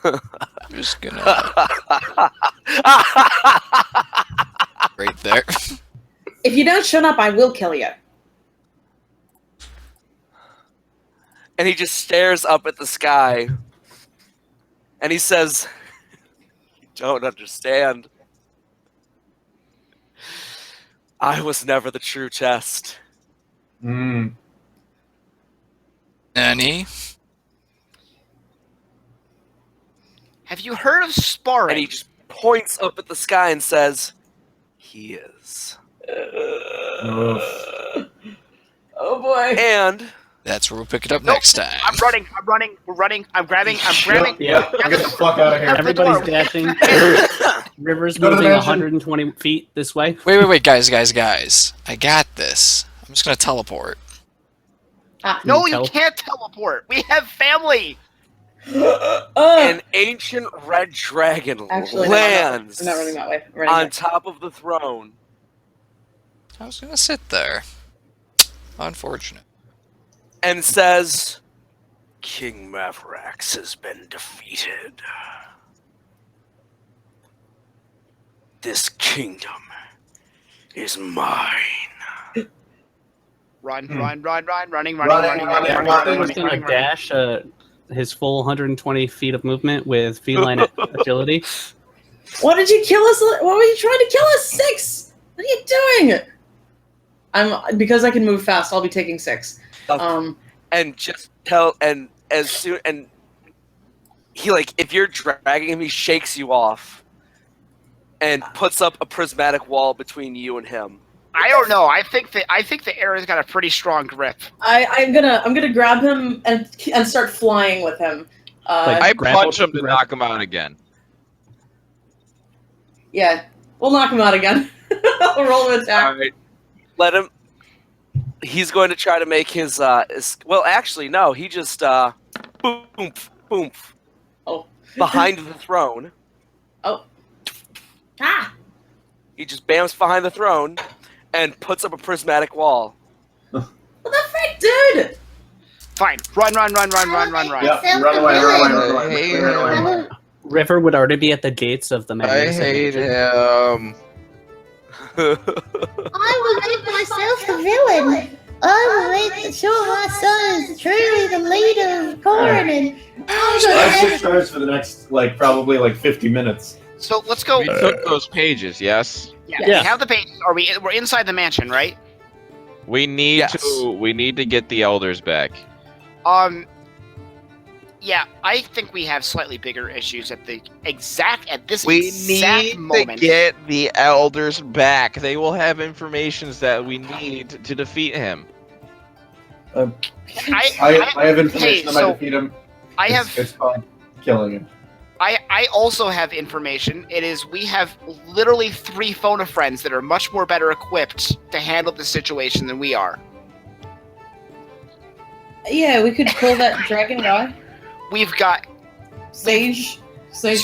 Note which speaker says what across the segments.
Speaker 1: I'm just gonna... right there.
Speaker 2: If you don't shut up, I will kill you.
Speaker 3: And he just stares up at the sky. And he says, "You don't understand. I was never the true test."
Speaker 4: Mm.
Speaker 1: Nanny?
Speaker 5: Have you heard of sparring?
Speaker 3: And he just points up at the sky and says, "He is."
Speaker 2: Oh boy.
Speaker 3: And
Speaker 1: That's where we'll pick it up next time.
Speaker 5: I'm running, we're running, I'm grabbing.
Speaker 4: Yeah, get the fuck out of here.
Speaker 6: Everybody's dashing. River's
Speaker 4: Go to the
Speaker 6: moving
Speaker 4: mansion.
Speaker 6: 120 feet this way.
Speaker 1: Wait, guys. I got this. I'm just gonna teleport.
Speaker 5: No, you can't teleport. We have family.
Speaker 3: an ancient red dragon
Speaker 2: Actually,
Speaker 3: lands
Speaker 2: I'm not running that way. I'm running
Speaker 3: on
Speaker 2: back.
Speaker 3: top of the throne.
Speaker 1: I was gonna sit there. Unfortunate.
Speaker 3: And says, "King Mavarax has been defeated. This kingdom is mine."
Speaker 5: Running.
Speaker 4: Running.
Speaker 6: He's gonna dash his full 120 feet of movement with feline agility.
Speaker 2: Why did you kill us? Why were you trying to kill us? 6. What are you doing? Because I can move fast. I'll be taking 6.
Speaker 3: And just tell, and as soon, and he, like, if you're dragging him, he shakes you off and puts up a prismatic wall between you and him.
Speaker 5: I don't know. I think the Aera's got a pretty strong grip.
Speaker 2: I'm gonna grab him and start flying with him.
Speaker 7: I
Speaker 6: grapple
Speaker 7: punch him to
Speaker 6: grab-
Speaker 7: knock him out again.
Speaker 2: Yeah, we'll knock him out again. I'll roll an attack.
Speaker 3: Alright. Let him. He's going to try to make his, well, actually, no. He just, boom, boom.
Speaker 2: Oh.
Speaker 3: Behind the throne.
Speaker 2: Oh. Ah!
Speaker 3: He just bams behind the throne and puts up a prismatic wall.
Speaker 2: What the frick, dude?
Speaker 5: Fine. Run.
Speaker 4: Yeah, run away.
Speaker 6: River would already be at the gates of the
Speaker 7: I
Speaker 6: magnificent
Speaker 7: hate
Speaker 6: mansion.
Speaker 7: him.
Speaker 8: I will make myself the villain. I will make sure my son is truly the leader of Corin.
Speaker 4: I have 6 stars for the next, probably 50 minutes.
Speaker 5: So let's go.
Speaker 7: We took those pages, yes?
Speaker 5: Yeah,
Speaker 6: Yeah.
Speaker 5: we have the pages. We're inside the mansion, right?
Speaker 7: We need
Speaker 3: Yes.
Speaker 7: to get the elders back.
Speaker 5: Yeah, I think we have slightly bigger issues at this
Speaker 7: We
Speaker 5: exact
Speaker 7: need
Speaker 5: moment.
Speaker 7: to get the elders back. They will have informations that we need to defeat him.
Speaker 4: I have information
Speaker 5: hey,
Speaker 4: that might defeat him. It's fine. Killing him.
Speaker 5: I also have information. We have literally 3 phone of friends that are much more better equipped to handle the situation than we are.
Speaker 2: Yeah, we could kill that dragon guy.
Speaker 5: We've got
Speaker 2: Sage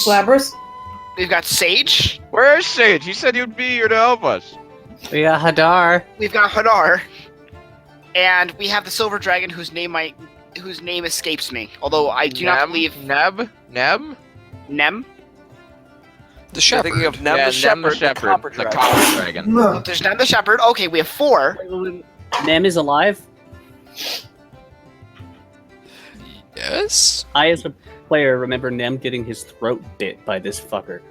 Speaker 2: Glabrous.
Speaker 5: We've got Sage.
Speaker 7: Where is Sage? He said he'd be here to help us.
Speaker 6: We got Hadar.
Speaker 5: We've got Hadar. And we have the Silver Dragon whose name escapes me. Although I do not believe
Speaker 7: Neb?
Speaker 5: Nem?
Speaker 1: The shepherd.
Speaker 3: Thinking of Nem
Speaker 7: Yeah,
Speaker 3: the Shepherd,
Speaker 7: the Shepherd,
Speaker 3: Copper
Speaker 7: the
Speaker 3: Dragon.
Speaker 7: Copper Dragon.
Speaker 5: There's Nem the Shepherd. Okay, we have 4.
Speaker 6: Nem is alive.
Speaker 1: Yes?
Speaker 6: I, as a player, remember Nem getting his throat bit by this fucker.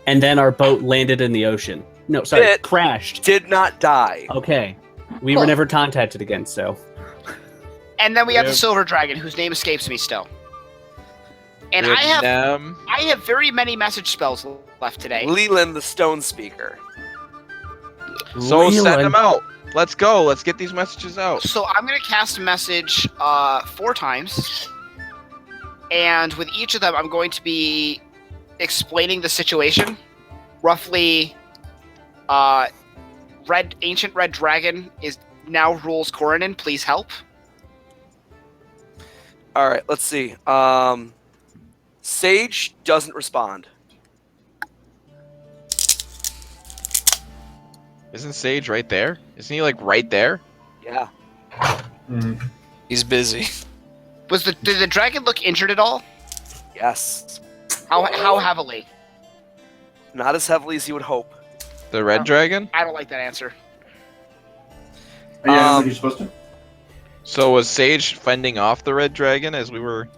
Speaker 6: And then our boat landed in the ocean. No, sorry,
Speaker 3: Bit.
Speaker 6: crashed.
Speaker 3: Did not die.
Speaker 6: Okay. We were never contacted again, so.
Speaker 5: And then we have the
Speaker 7: Yeah.
Speaker 5: Silver Dragon whose name escapes me still. And
Speaker 7: With
Speaker 5: I have
Speaker 7: Nem.
Speaker 5: very many message spells left today.
Speaker 3: Leland the Stone Speaker.
Speaker 7: So send
Speaker 6: Leland.
Speaker 7: them out. Let's go. Let's get these messages out.
Speaker 5: So I'm going to cast a message 4 times. And with each of them, I'm going to be explaining the situation. Roughly, Ancient Red Dragon now rules Coronin. Please help.
Speaker 3: All right, let's see. Sage doesn't respond.
Speaker 7: Isn't Sage right there? Isn't he right there?
Speaker 3: Yeah.
Speaker 4: Mm.
Speaker 1: He's busy.
Speaker 5: Did the dragon look injured at all?
Speaker 3: Yes.
Speaker 5: How heavily?
Speaker 3: Not as heavily as you would hope.
Speaker 7: The red dragon?
Speaker 5: I don't like that answer.
Speaker 4: Yeah, I don't think you're supposed to.
Speaker 7: So was Sage fending off the red dragon as we were...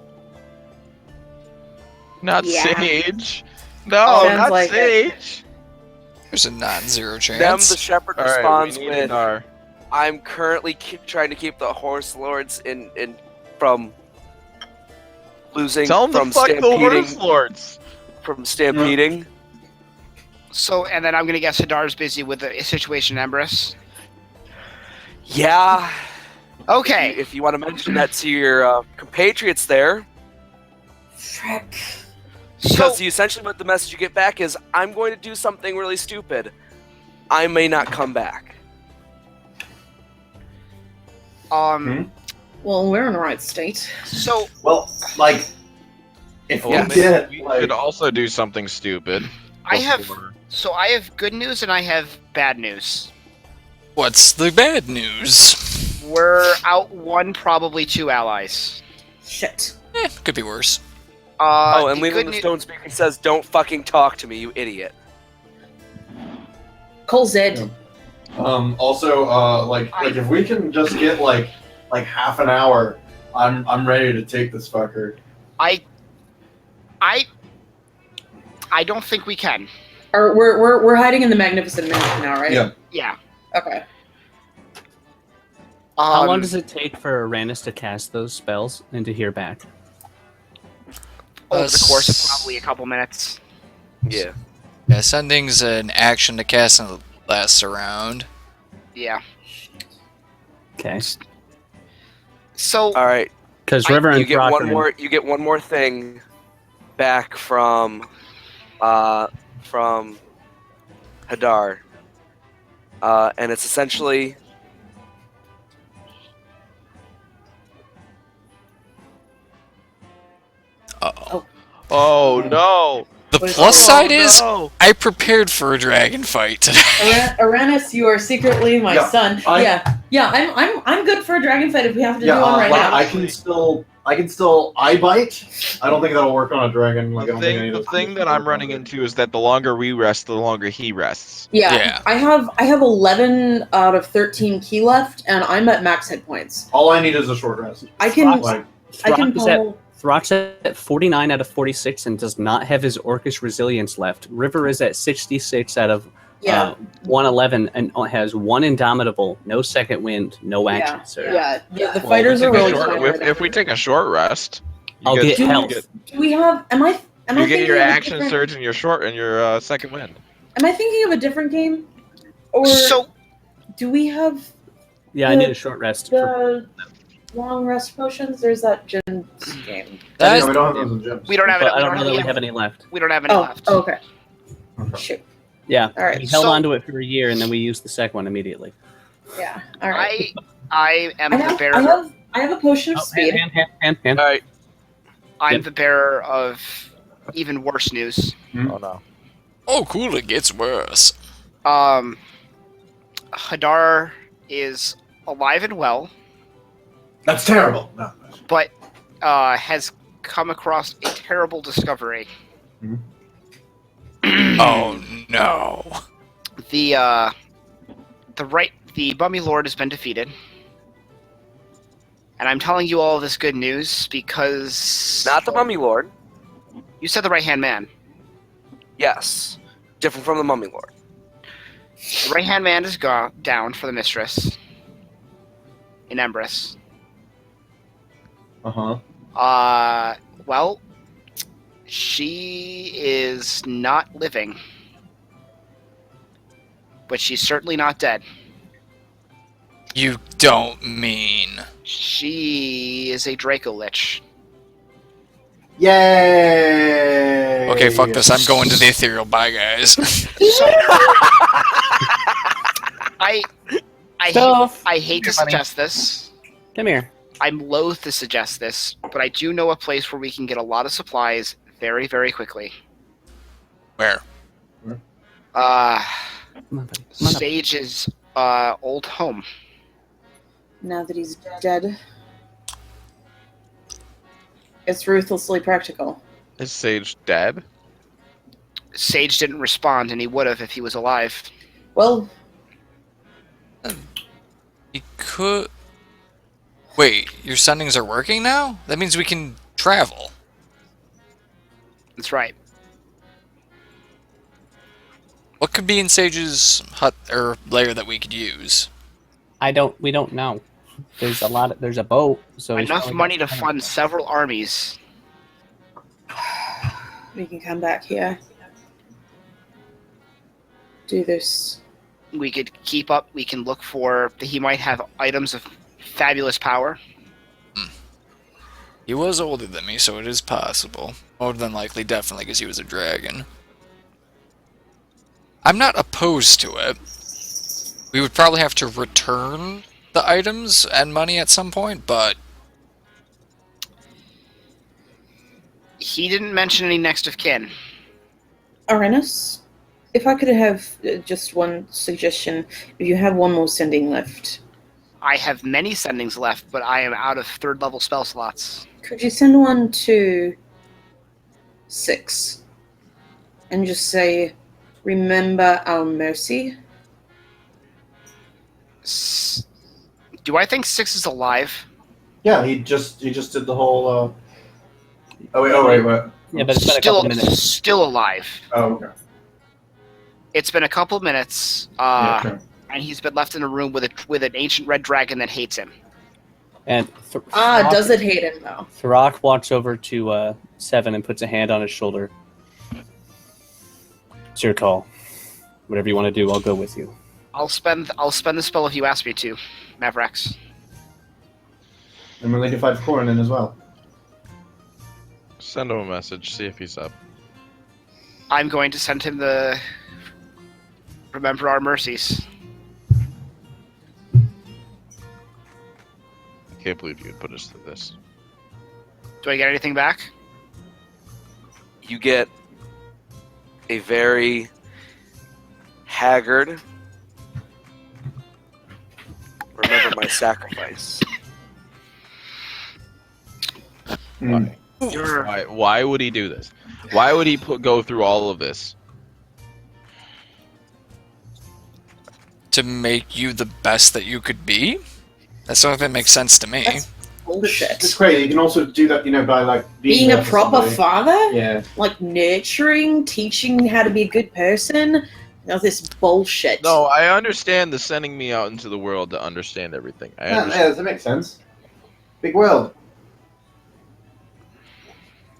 Speaker 7: Not
Speaker 8: Yeah.
Speaker 7: Sage! No,
Speaker 2: Sounds
Speaker 7: not
Speaker 2: like it.
Speaker 7: Sage!
Speaker 1: There's a non-zero
Speaker 3: Them,
Speaker 1: chance.
Speaker 3: the shepherd
Speaker 7: Alright,
Speaker 3: responds
Speaker 7: we need
Speaker 3: with,
Speaker 7: Hadar.
Speaker 3: I'm currently trying to keep the horse lords in from losing,
Speaker 7: Tell him
Speaker 3: from
Speaker 7: to fuck the horse
Speaker 3: stampeding,
Speaker 7: lords!
Speaker 3: from stampeding.
Speaker 5: So, and then I'm gonna guess Hadar's busy with the situation in Empress.
Speaker 3: Yeah.
Speaker 5: Okay.
Speaker 3: If you want to mention that to your compatriots there,
Speaker 2: Frick.
Speaker 3: because
Speaker 5: So,
Speaker 3: essentially what the message you get back is, I'm going to do something really stupid. I may not come back.
Speaker 2: Well, we're in the right state.
Speaker 5: so
Speaker 4: Well, like, if
Speaker 7: Well,
Speaker 4: we
Speaker 7: maybe
Speaker 4: get
Speaker 7: we
Speaker 4: like,
Speaker 7: could also do something stupid.
Speaker 5: I have
Speaker 7: before-
Speaker 5: good news and I have bad news.
Speaker 1: What's the bad news?
Speaker 5: We're out 1, probably 2 allies.
Speaker 2: Shit.
Speaker 1: Could be worse.
Speaker 3: Oh, and
Speaker 5: the
Speaker 3: Leland
Speaker 5: good
Speaker 3: the
Speaker 5: new-
Speaker 3: Stone Speaker says, don't fucking talk to me, you idiot.
Speaker 2: Cole Zed.
Speaker 4: also, like if we can just get like half an hour, I'm ready to take this fucker.
Speaker 5: I don't think we can.
Speaker 2: Or we're hiding in the Magnificent Mansion now, right?
Speaker 4: Yeah.
Speaker 5: Yeah.
Speaker 2: Okay.
Speaker 6: How long does it take for Arranis to cast those spells and to hear back?
Speaker 5: Over the course of probably a couple minutes.
Speaker 3: Yeah.
Speaker 1: Yeah, sending's an action to cast and lasts a round.
Speaker 5: Yeah.
Speaker 6: Okay.
Speaker 5: So
Speaker 3: All right.
Speaker 6: Because River and
Speaker 3: You get
Speaker 6: Throkk
Speaker 3: one
Speaker 6: are in-
Speaker 3: more. You get one more thing back from Hadar, and it's essentially
Speaker 1: Uh-oh.
Speaker 7: Oh no!
Speaker 1: The
Speaker 2: What is
Speaker 1: plus
Speaker 7: Oh,
Speaker 1: side is,
Speaker 7: no.
Speaker 1: I prepared for a dragon fight today.
Speaker 2: Arranis, you are secretly my
Speaker 4: Yeah,
Speaker 2: son. Yeah. I'm good for a dragon fight if we have to do one right
Speaker 4: like,
Speaker 2: now.
Speaker 4: I can still eye bite. I don't think that'll work on a dragon. Like, I
Speaker 7: The
Speaker 4: don't think any
Speaker 7: thing,
Speaker 4: of
Speaker 7: the
Speaker 4: those
Speaker 7: thing that I'm running into is that the longer we rest, the longer he rests.
Speaker 1: Yeah.
Speaker 2: I have 11 out of 13 key left, and I'm at max hit points.
Speaker 4: All I need is a short rest.
Speaker 2: I can
Speaker 4: Like,
Speaker 2: I can
Speaker 6: Throkk is at
Speaker 2: pull.
Speaker 6: Throck's at 49 out of 46 and does not have his Orcish Resilience left. River is at 66 out of
Speaker 2: Yeah.
Speaker 6: 111 and has 1 Indomitable, no second wind, no
Speaker 2: Yeah.
Speaker 6: action surge.
Speaker 2: Yeah. The
Speaker 7: Well,
Speaker 2: fighters
Speaker 7: if
Speaker 2: are
Speaker 7: we
Speaker 2: really
Speaker 7: take a short-
Speaker 2: tired.
Speaker 7: if we take a short rest, you
Speaker 6: I'll get
Speaker 7: you
Speaker 6: health.
Speaker 2: Do we have? Am I?
Speaker 7: you get
Speaker 2: thinking
Speaker 7: your
Speaker 2: of a
Speaker 7: action
Speaker 2: different-
Speaker 7: surge and your short and your second wind.
Speaker 2: Am I thinking of a different game? Or
Speaker 5: so
Speaker 2: do we have
Speaker 6: Yeah, I need a short rest.
Speaker 2: the long rest potions? There's that Jin's game.
Speaker 1: That
Speaker 4: no, we don't have those in gyms.
Speaker 5: we don't have
Speaker 6: But
Speaker 5: it.
Speaker 6: I
Speaker 5: We
Speaker 6: don't
Speaker 5: don't
Speaker 6: know that we
Speaker 5: have
Speaker 6: have any left.
Speaker 5: We don't have any left.
Speaker 2: Oh, okay. Shoot.
Speaker 6: Yeah,
Speaker 2: All right.
Speaker 6: we held
Speaker 5: So-
Speaker 6: on to it for a year and then we used the second one immediately.
Speaker 2: Yeah. All right.
Speaker 5: I am
Speaker 2: I
Speaker 5: the
Speaker 2: have,
Speaker 5: bearer.
Speaker 2: I have a potion of speed.
Speaker 6: Hand.
Speaker 3: all right.
Speaker 5: I'm
Speaker 6: Yep.
Speaker 5: the bearer of even worse news.
Speaker 7: Oh no!
Speaker 1: oh, cool, it gets worse.
Speaker 5: Hadar is alive and well,
Speaker 4: That's terrible. No.
Speaker 5: but has come across a terrible discovery.
Speaker 1: Oh, no.
Speaker 5: The Bummy Lord has been defeated. And I'm telling you all this good news because
Speaker 3: Not the Mummy Lord.
Speaker 5: you said the right-hand man.
Speaker 3: Yes. Different from the Mummy Lord.
Speaker 5: The right-hand man is down for the mistress in Empress. Well, she is not living. But she's certainly not dead.
Speaker 1: You don't mean.
Speaker 5: She is a Draco Lich.
Speaker 4: Yay!
Speaker 1: Okay, fuck this. I'm going to the ethereal. Bye, guys.
Speaker 5: I
Speaker 6: Stuff.
Speaker 5: hate to suggest this.
Speaker 6: Come here.
Speaker 5: I'm loath to suggest this, but I do know a place where we can get a lot of supplies very, very quickly.
Speaker 1: Where?
Speaker 6: Come on, buddy. Come on up.
Speaker 5: Sage's old home.
Speaker 2: Now that he's dead. It's ruthlessly practical.
Speaker 7: Is Sage dead?
Speaker 5: Sage didn't respond, and he would have if he was alive.
Speaker 2: Well,
Speaker 1: He could. Wait, your sendings are working now? That means we can travel.
Speaker 5: That's right.
Speaker 1: What could be in Sage's hut or lair that we could use?
Speaker 6: We don't know. There's a boat, so he's
Speaker 5: Enough
Speaker 6: probably
Speaker 5: money to
Speaker 6: got-
Speaker 5: fund several armies.
Speaker 2: we can come back here. Do this.
Speaker 5: We could keep up. We can look for. He might have items of fabulous power.
Speaker 1: He was older than me, so it is possible. More than likely, definitely, because he was a dragon. I'm not opposed to it. We would probably have to return the items and money at some point, but
Speaker 5: He didn't mention any next of kin.
Speaker 2: Arranis, if I could have just one suggestion, if you have one more sending left,
Speaker 5: I have many sendings left, but I am out of 3rd level spell slots.
Speaker 2: could you send one to 6 and just say, "Remember our mercy"?
Speaker 5: Do I think 6 is alive?
Speaker 4: Yeah, he just did the whole. Oh wait, what?
Speaker 6: Yeah, but it's been a couple minutes.
Speaker 5: Still alive.
Speaker 4: Oh, okay.
Speaker 5: It's been a couple minutes,
Speaker 4: Yeah, sure.
Speaker 5: and he's been left in a room with an ancient red dragon that hates him.
Speaker 6: And
Speaker 2: Does it hate him though?
Speaker 6: Throkk walks over to Seven and puts a hand on his shoulder. It's your call. Whatever you want to do, I'll go with you.
Speaker 5: I'll spend the spell if you ask me to, Mavarax.
Speaker 4: And we're to fight Corin in as well.
Speaker 7: Send him a message, see if he's up.
Speaker 5: I'm going to send him the Remember Our Mercies.
Speaker 7: I can't believe you would put us through this.
Speaker 5: Do I get anything back?
Speaker 3: You get a very haggard. Remember my sacrifice.
Speaker 7: Why?
Speaker 5: You're
Speaker 7: Why would he do this? Why would he go through all of this?
Speaker 1: to make you the best that you could be? That's something that makes sense to me.
Speaker 2: That's bullshit.
Speaker 4: It's crazy. You can also do that, by like
Speaker 2: Being
Speaker 4: there
Speaker 2: a
Speaker 4: for
Speaker 2: proper
Speaker 4: somebody.
Speaker 2: father?
Speaker 4: Yeah.
Speaker 2: Like nurturing, teaching how to be a good person? No, this bullshit.
Speaker 7: No, I understand the sending me out into the world to understand everything. I
Speaker 4: Yeah,
Speaker 7: understand.
Speaker 4: that makes sense. Big world.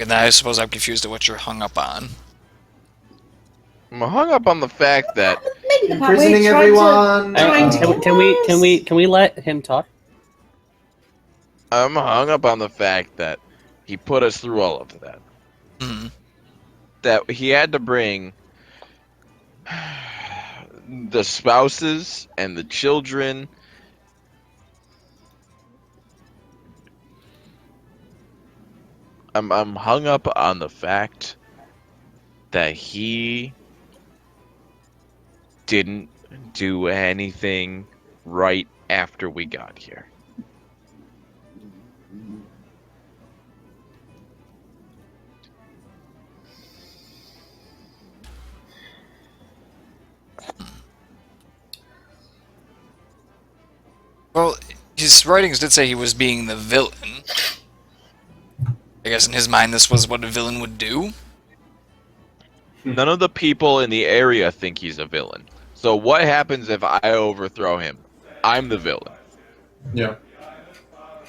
Speaker 1: And then I suppose I'm confused at what you're hung up on.
Speaker 7: I'm hung up on the fact that
Speaker 2: Maybe the part where he
Speaker 4: Imprisoning
Speaker 2: tried
Speaker 4: everyone.
Speaker 2: Trying to
Speaker 6: Can we let him talk?
Speaker 7: I'm hung up on the fact that he put us through all of that.
Speaker 1: Mhm.
Speaker 7: That he had to bring the spouses and the children. I'm hung up on the fact that he didn't do anything right after we got here.
Speaker 1: Well, his writings did say he was being the villain. I guess in his mind this was what a villain would do.
Speaker 7: None of the people in the area think he's a villain. So what happens if I overthrow him? I'm the villain.
Speaker 4: Yeah.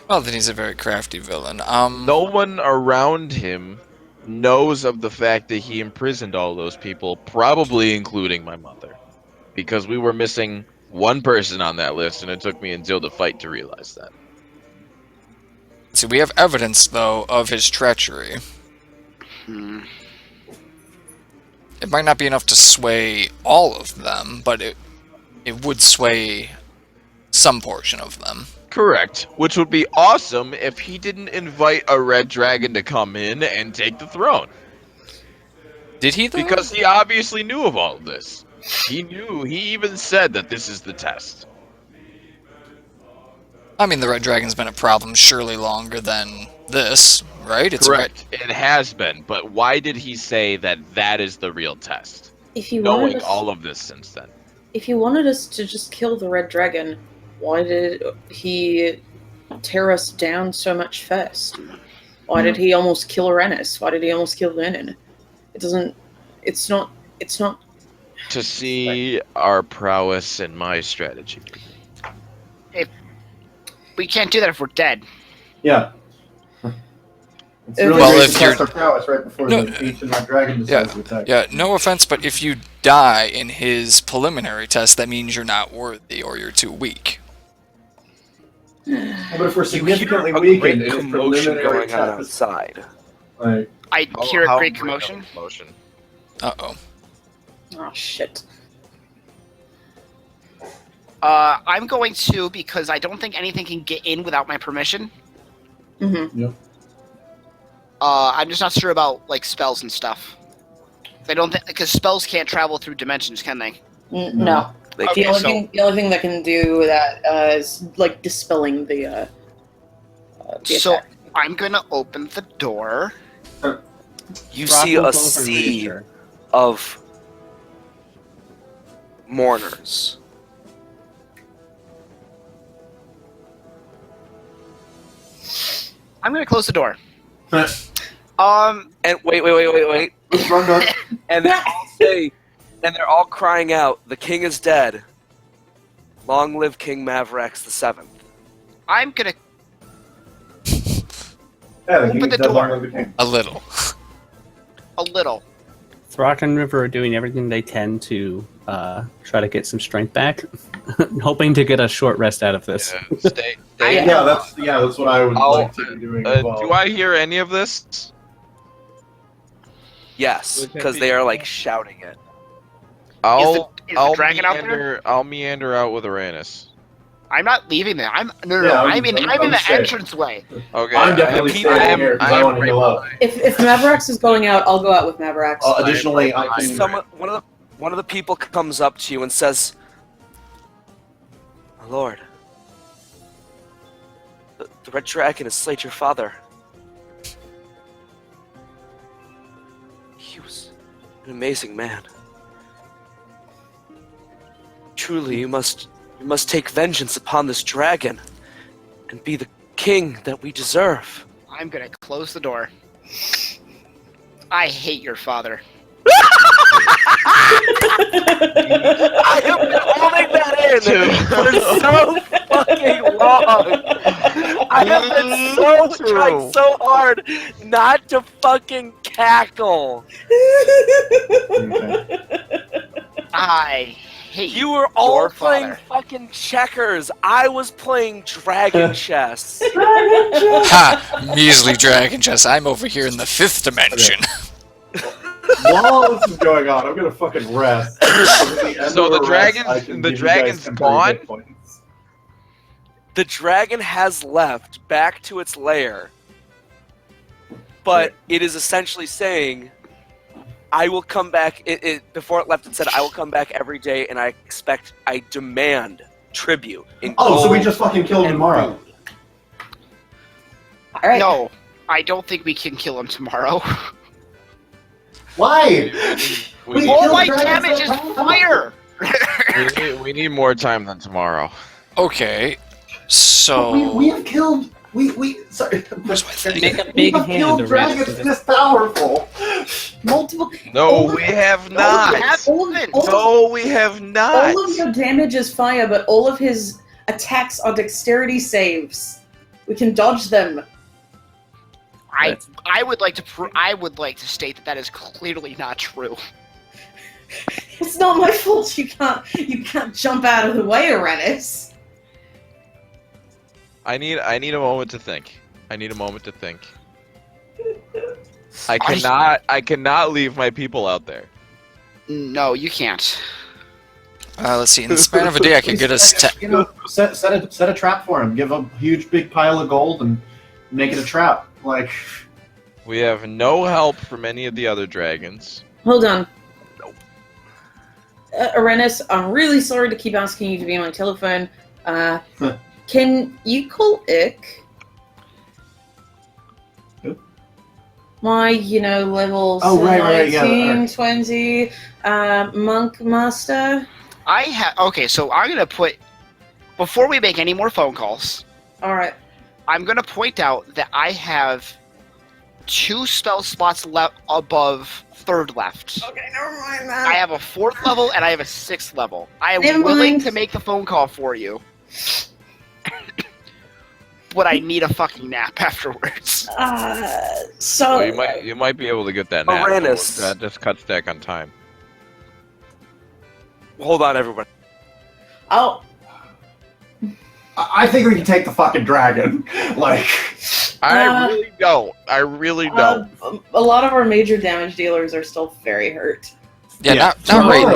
Speaker 1: Well, then he's a very crafty villain.
Speaker 7: No one around him knows of the fact that he imprisoned all those people, probably including my mother. Because we were missing one person on that list, and it took me until the fight to realize that.
Speaker 1: See, we have evidence, though, of his treachery.
Speaker 5: Hmm.
Speaker 1: It might not be enough to sway all of them, but it would sway some portion of them.
Speaker 7: Correct. Which would be awesome if he didn't invite a red dragon to come in and take the throne.
Speaker 1: Did he, though?
Speaker 7: Because he obviously knew of all of this. He knew. He even said that this is the test.
Speaker 1: I mean, the Red Dragon's been a problem surely longer than this, right? It's
Speaker 7: Correct. It has been, but why did he say that that is the real test?
Speaker 2: If you
Speaker 7: Knowing
Speaker 2: wanted us,
Speaker 7: all of this since then.
Speaker 2: if you wanted us to just kill the red dragon, why did he tear us down so much first? Why did he almost kill Arranis? Why did he almost kill Vernon? It's not
Speaker 7: To see our prowess and my strategy.
Speaker 5: We can't do that if we're dead.
Speaker 4: Yeah. It's
Speaker 2: Well,
Speaker 4: really great
Speaker 1: if
Speaker 4: to
Speaker 1: you're-
Speaker 4: test our prowess right before
Speaker 1: No,
Speaker 4: the ancient red dragon decides to attack.
Speaker 1: Yeah, no offense, but if you die in his preliminary test, that means you're not worthy or you're too weak.
Speaker 4: But if we're
Speaker 3: You
Speaker 4: significantly
Speaker 3: hear a
Speaker 4: weakened,
Speaker 3: great
Speaker 4: it is
Speaker 3: commotion
Speaker 4: preliminary
Speaker 3: going on
Speaker 4: test.
Speaker 3: outside.
Speaker 4: Like,
Speaker 5: I hear a
Speaker 7: How
Speaker 5: great
Speaker 7: great
Speaker 5: commotion.
Speaker 7: of a commotion.
Speaker 1: Uh-oh.
Speaker 2: Oh shit.
Speaker 5: I'm going to, because I don't think anything can get in without my permission.
Speaker 2: Mm-hmm.
Speaker 5: I'm just not sure about like spells and stuff. They don't because spells can't travel through dimensions, can they?
Speaker 2: No.
Speaker 3: They
Speaker 5: Okay,
Speaker 2: The only thing that can do that is like dispelling the
Speaker 5: So
Speaker 2: attack.
Speaker 5: I'm gonna open the door.
Speaker 3: You
Speaker 6: Throkk
Speaker 3: see
Speaker 6: will
Speaker 3: a
Speaker 6: go for
Speaker 3: sea
Speaker 6: nature.
Speaker 3: of mourners.
Speaker 5: I'm gonna close the door.
Speaker 3: And wait. And they all say, and they're all crying out, "The king is dead. Long live King Mavarax the Seventh."
Speaker 5: I'm gonna
Speaker 4: yeah,
Speaker 5: Open the door.
Speaker 1: A little.
Speaker 5: a little.
Speaker 6: Throkk and River are doing everything they can to try to get some strength back, hoping to get a short rest out of this.
Speaker 7: Stay.
Speaker 4: Yeah, that's what I would
Speaker 7: I'll-
Speaker 4: like to be doing as well.
Speaker 7: Do I hear any of this?
Speaker 3: Yes, because they are like shouting it.
Speaker 7: I'll
Speaker 5: Is the dragon out there?
Speaker 7: meander. I'll meander out with Arranis.
Speaker 5: I'm not leaving there. No.
Speaker 4: Yeah,
Speaker 5: I'm in the
Speaker 4: staying.
Speaker 5: entranceway.
Speaker 7: Okay.
Speaker 4: I'm definitely staying here because I want to heal up.
Speaker 2: If Mavarax is going out, I'll go out with Mavarax.
Speaker 4: Additionally, I can.
Speaker 3: Someone, one of the people comes up to you and says, "My lord, the red dragon has slayed your father. He was an amazing man. Truly, you must take vengeance upon this dragon and be the king that we deserve."
Speaker 5: I'm gonna close the door. I hate your father.
Speaker 3: I have been holding that in for so fucking long. I have been trying so hard not to fucking cackle.
Speaker 5: I hate
Speaker 3: You were all
Speaker 5: your
Speaker 3: playing
Speaker 5: father.
Speaker 3: fucking checkers. I was playing dragon chess.
Speaker 1: Ha! Measly dragon chess. I'm over here in the 5th dimension.
Speaker 4: While this is going on, I'm gonna fucking rest.
Speaker 7: So the dragon's gone?
Speaker 3: The dragon has left back to its lair, but it is essentially saying, "I will come back." Before it left, it said, "I will come back every day, and I demand tribute." In
Speaker 4: Oh, so we
Speaker 3: gold
Speaker 4: just fucking kill him
Speaker 3: and
Speaker 4: tomorrow.
Speaker 3: food."
Speaker 2: All right.
Speaker 5: No, I don't think we can kill him tomorrow.
Speaker 4: Why?
Speaker 7: We
Speaker 5: All
Speaker 4: killed
Speaker 5: my
Speaker 4: dragons
Speaker 5: damage is
Speaker 4: that
Speaker 5: fire!
Speaker 7: we need more time than tomorrow.
Speaker 1: Okay, so...
Speaker 4: We have killed. Sorry.
Speaker 1: Where's my thing?
Speaker 6: Make a
Speaker 4: We
Speaker 6: big
Speaker 4: have
Speaker 6: hand
Speaker 4: killed
Speaker 6: around
Speaker 4: dragons
Speaker 6: it.
Speaker 4: this powerful.
Speaker 2: Multiple.
Speaker 7: No, we have not.
Speaker 2: All of
Speaker 7: No, we have not.
Speaker 2: all of your damage is fire, but all of his attacks are dexterity saves. We can dodge them.
Speaker 5: I would like to state that is clearly not true.
Speaker 2: It's not my fault. You can't jump out of the way, Arranis.
Speaker 7: I need a moment to think. I cannot leave my people out there.
Speaker 5: No, you can't.
Speaker 1: let's see. In the span of a day, I could get us...
Speaker 4: Set a trap for him. Give him a huge big pile of gold and make it a trap. Like,
Speaker 7: We have no help from any of the other dragons.
Speaker 2: Hold on. Arranis, I'm really sorry to keep asking you to be on my telephone. Can you call Ick? my, levels
Speaker 4: Oh, right,
Speaker 2: 19,
Speaker 4: yeah,
Speaker 2: 20, Monk Master.
Speaker 5: Okay, so I'm gonna put before we make any more phone calls.
Speaker 2: Alright.
Speaker 5: I'm gonna point out that I have 2 spell slots left above 3rd left.
Speaker 2: Okay, never mind
Speaker 5: I
Speaker 2: that.
Speaker 5: have a 4th level and I have a 6th level. I am
Speaker 2: Never
Speaker 5: willing
Speaker 2: mind.
Speaker 5: to make the phone call for you. But I need a fucking nap afterwards.
Speaker 2: So
Speaker 7: Well, you might be able to get that nap.
Speaker 3: Arranis.
Speaker 7: That just cuts back on time.
Speaker 3: Hold on, everyone.
Speaker 2: oh,
Speaker 4: I think we can take the fucking dragon. Like,
Speaker 7: I really don't. I really don't.
Speaker 2: a lot of our major damage dealers are still very hurt.
Speaker 1: Yeah,
Speaker 6: Yeah.
Speaker 1: not right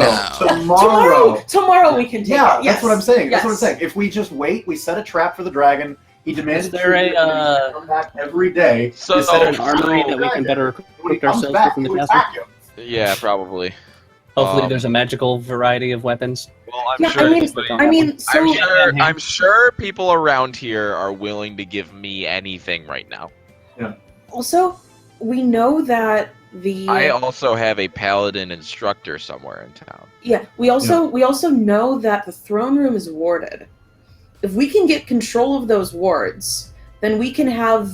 Speaker 1: now.
Speaker 2: Tomorrow we can take
Speaker 4: Yeah,
Speaker 2: it.
Speaker 4: that's what I'm saying. That's
Speaker 2: Yes.
Speaker 4: what I'm saying. If we just wait, we set a trap for the dragon. He demands
Speaker 6: Is there a,
Speaker 4: come back every day.
Speaker 7: So-
Speaker 4: to set a
Speaker 6: an
Speaker 4: trap
Speaker 6: armory
Speaker 4: for the
Speaker 6: that we can
Speaker 4: dragon.
Speaker 6: better
Speaker 4: When he
Speaker 6: equip
Speaker 4: comes
Speaker 6: ourselves
Speaker 4: back,
Speaker 6: with in the
Speaker 4: we
Speaker 6: castle?
Speaker 4: attack him.
Speaker 7: Yeah, probably.
Speaker 6: Hopefully,
Speaker 7: Um,
Speaker 6: there's a magical variety of weapons.
Speaker 7: Well, I'm
Speaker 2: Yeah,
Speaker 7: sure.
Speaker 2: I mean,
Speaker 7: I'm sure people around here are willing to give me anything right now.
Speaker 2: also, we know that
Speaker 7: I also have a paladin instructor somewhere in town.
Speaker 2: we also know that the throne room is warded. If we can get control of those wards, then we can have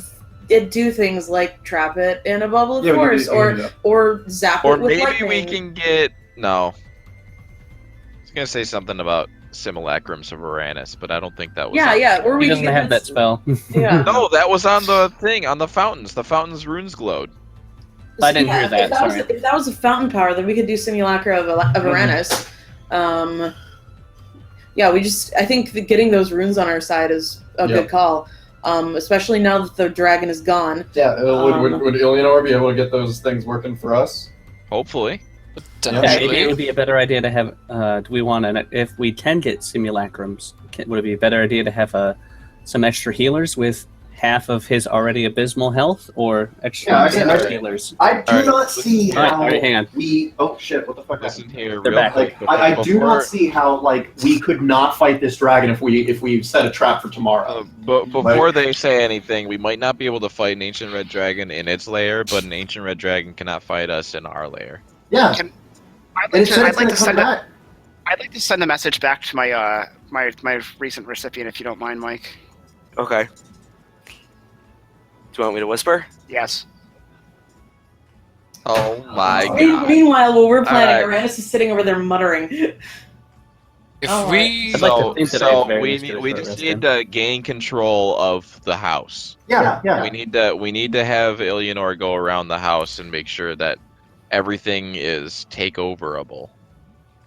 Speaker 2: it do things like trap it in a bubble of
Speaker 4: Yeah, we can
Speaker 2: force,
Speaker 4: do- we can do that.
Speaker 2: or zap
Speaker 7: Or
Speaker 2: it with
Speaker 7: maybe
Speaker 2: lightning.
Speaker 7: we can get no. I was gonna say something about simulacrums of Arranis, but I don't think that was.
Speaker 2: Or we
Speaker 6: He
Speaker 2: can
Speaker 6: doesn't
Speaker 2: get
Speaker 6: have that
Speaker 2: this-
Speaker 6: spell.
Speaker 2: Yeah.
Speaker 7: No, that was on the thing, on the fountains. The fountains runes glowed.
Speaker 6: I didn't hear that, sorry.
Speaker 2: If that was a fountain power, then we could do simulacra of Arranis. I think that getting those runes on our side is a good call. Especially now that the dragon is gone.
Speaker 4: Yeah, would Illianor be able to get those things working for us?
Speaker 7: Hopefully.
Speaker 6: Yeah, maybe it
Speaker 1: Potentially.
Speaker 6: would be a better idea to have. Do we want to? If we can get simulacrums, would it be a better idea to have some extra healers with half of his already abysmal health, or extra damage healers?
Speaker 4: I do
Speaker 7: Alright,
Speaker 4: not see
Speaker 6: Alright,
Speaker 4: how
Speaker 6: alright, hang on.
Speaker 4: we. Oh shit! What the fuck?
Speaker 7: Listen here,
Speaker 6: They're
Speaker 7: real
Speaker 6: back.
Speaker 7: quick.
Speaker 4: Like, I do
Speaker 7: before-
Speaker 4: not see how we could not fight this dragon if we set a trap for tomorrow.
Speaker 7: But before they say anything, we might not be able to fight an ancient red dragon in its lair, but an ancient red dragon cannot fight us in our lair.
Speaker 4: Yeah,
Speaker 5: I'd
Speaker 4: and
Speaker 5: like
Speaker 4: it said
Speaker 5: to,
Speaker 4: it's gonna come back.
Speaker 5: I'd like to send a message back to my my recent recipient, if you don't mind, Mike.
Speaker 3: Okay. Do you want me to whisper?
Speaker 5: Yes.
Speaker 7: Oh my
Speaker 2: Mean-
Speaker 7: god.
Speaker 2: Meanwhile, while we're planning,
Speaker 7: Alright.
Speaker 2: Arranis is sitting over there muttering.
Speaker 1: If
Speaker 2: Alright.
Speaker 1: we
Speaker 6: I'd like to think that I have very
Speaker 7: we
Speaker 6: nice
Speaker 7: need,
Speaker 6: to
Speaker 7: we
Speaker 6: short
Speaker 7: just
Speaker 6: rest
Speaker 7: need
Speaker 6: then.
Speaker 7: to gain control of the house.
Speaker 4: Yeah.
Speaker 7: We need to have Illianor go around the house and make sure that everything is takeoverable.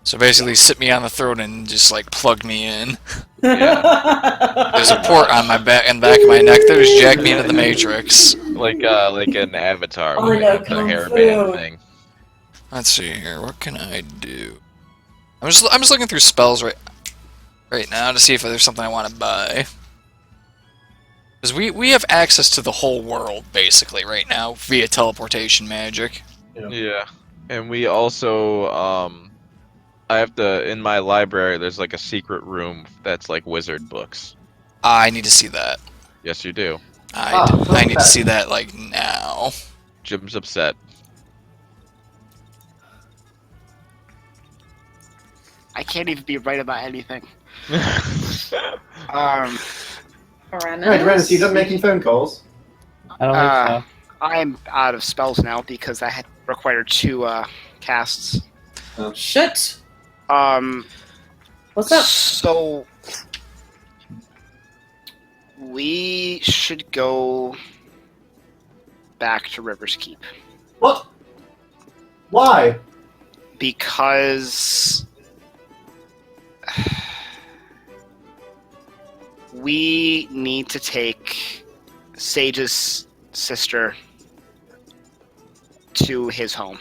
Speaker 1: So basically, sit me on the throat and just like plug me in. There's
Speaker 2: There's
Speaker 1: a port on my back and back of my neck that just jack me into the Matrix.
Speaker 7: Like an avatar
Speaker 2: Oh,
Speaker 7: with
Speaker 2: no,
Speaker 7: the
Speaker 2: Kung
Speaker 7: hairband
Speaker 2: Fu.
Speaker 7: thing.
Speaker 1: Let's see here. What can I do? I'm just looking through spells right now to see if there's something I want to buy. Because we have access to the whole world basically right now via teleportation magic.
Speaker 7: Yeah. And we also I have to in my library there's like a secret room that's like wizard books.
Speaker 1: I need to see that.
Speaker 7: Yes you do.
Speaker 1: I need to see that like now.
Speaker 7: Jim's upset.
Speaker 5: I can't even be right about anything.
Speaker 2: Arranis.
Speaker 4: Alright, Renus, you done making phone calls?
Speaker 6: I don't think so.
Speaker 5: I'm out of spells now because I had required 2 casts.
Speaker 2: Shit. What's up?
Speaker 5: So we should go back to River's Keep
Speaker 4: What? Why?
Speaker 5: because we need to take Sage's sister to his home.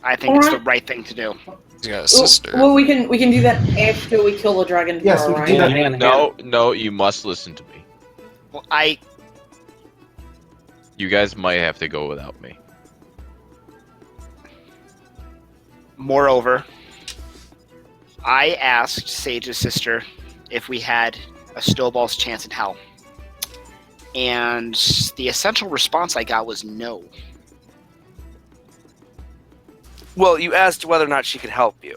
Speaker 5: I think it's the
Speaker 2: Alright.
Speaker 5: right thing to do.
Speaker 1: He's got a sister.
Speaker 2: Well, we can do that after we kill the dragon.
Speaker 4: Yes, we
Speaker 2: tomorrow,
Speaker 4: can do
Speaker 2: right?
Speaker 4: that.
Speaker 6: Hang on.
Speaker 7: No, you must listen to me.
Speaker 5: Well,
Speaker 7: You guys might have to go without me.
Speaker 5: Moreover, I asked Sage's sister if we had a snowball's chance in hell. And the essential response I got was no.
Speaker 3: Well, you asked whether or not she could help you.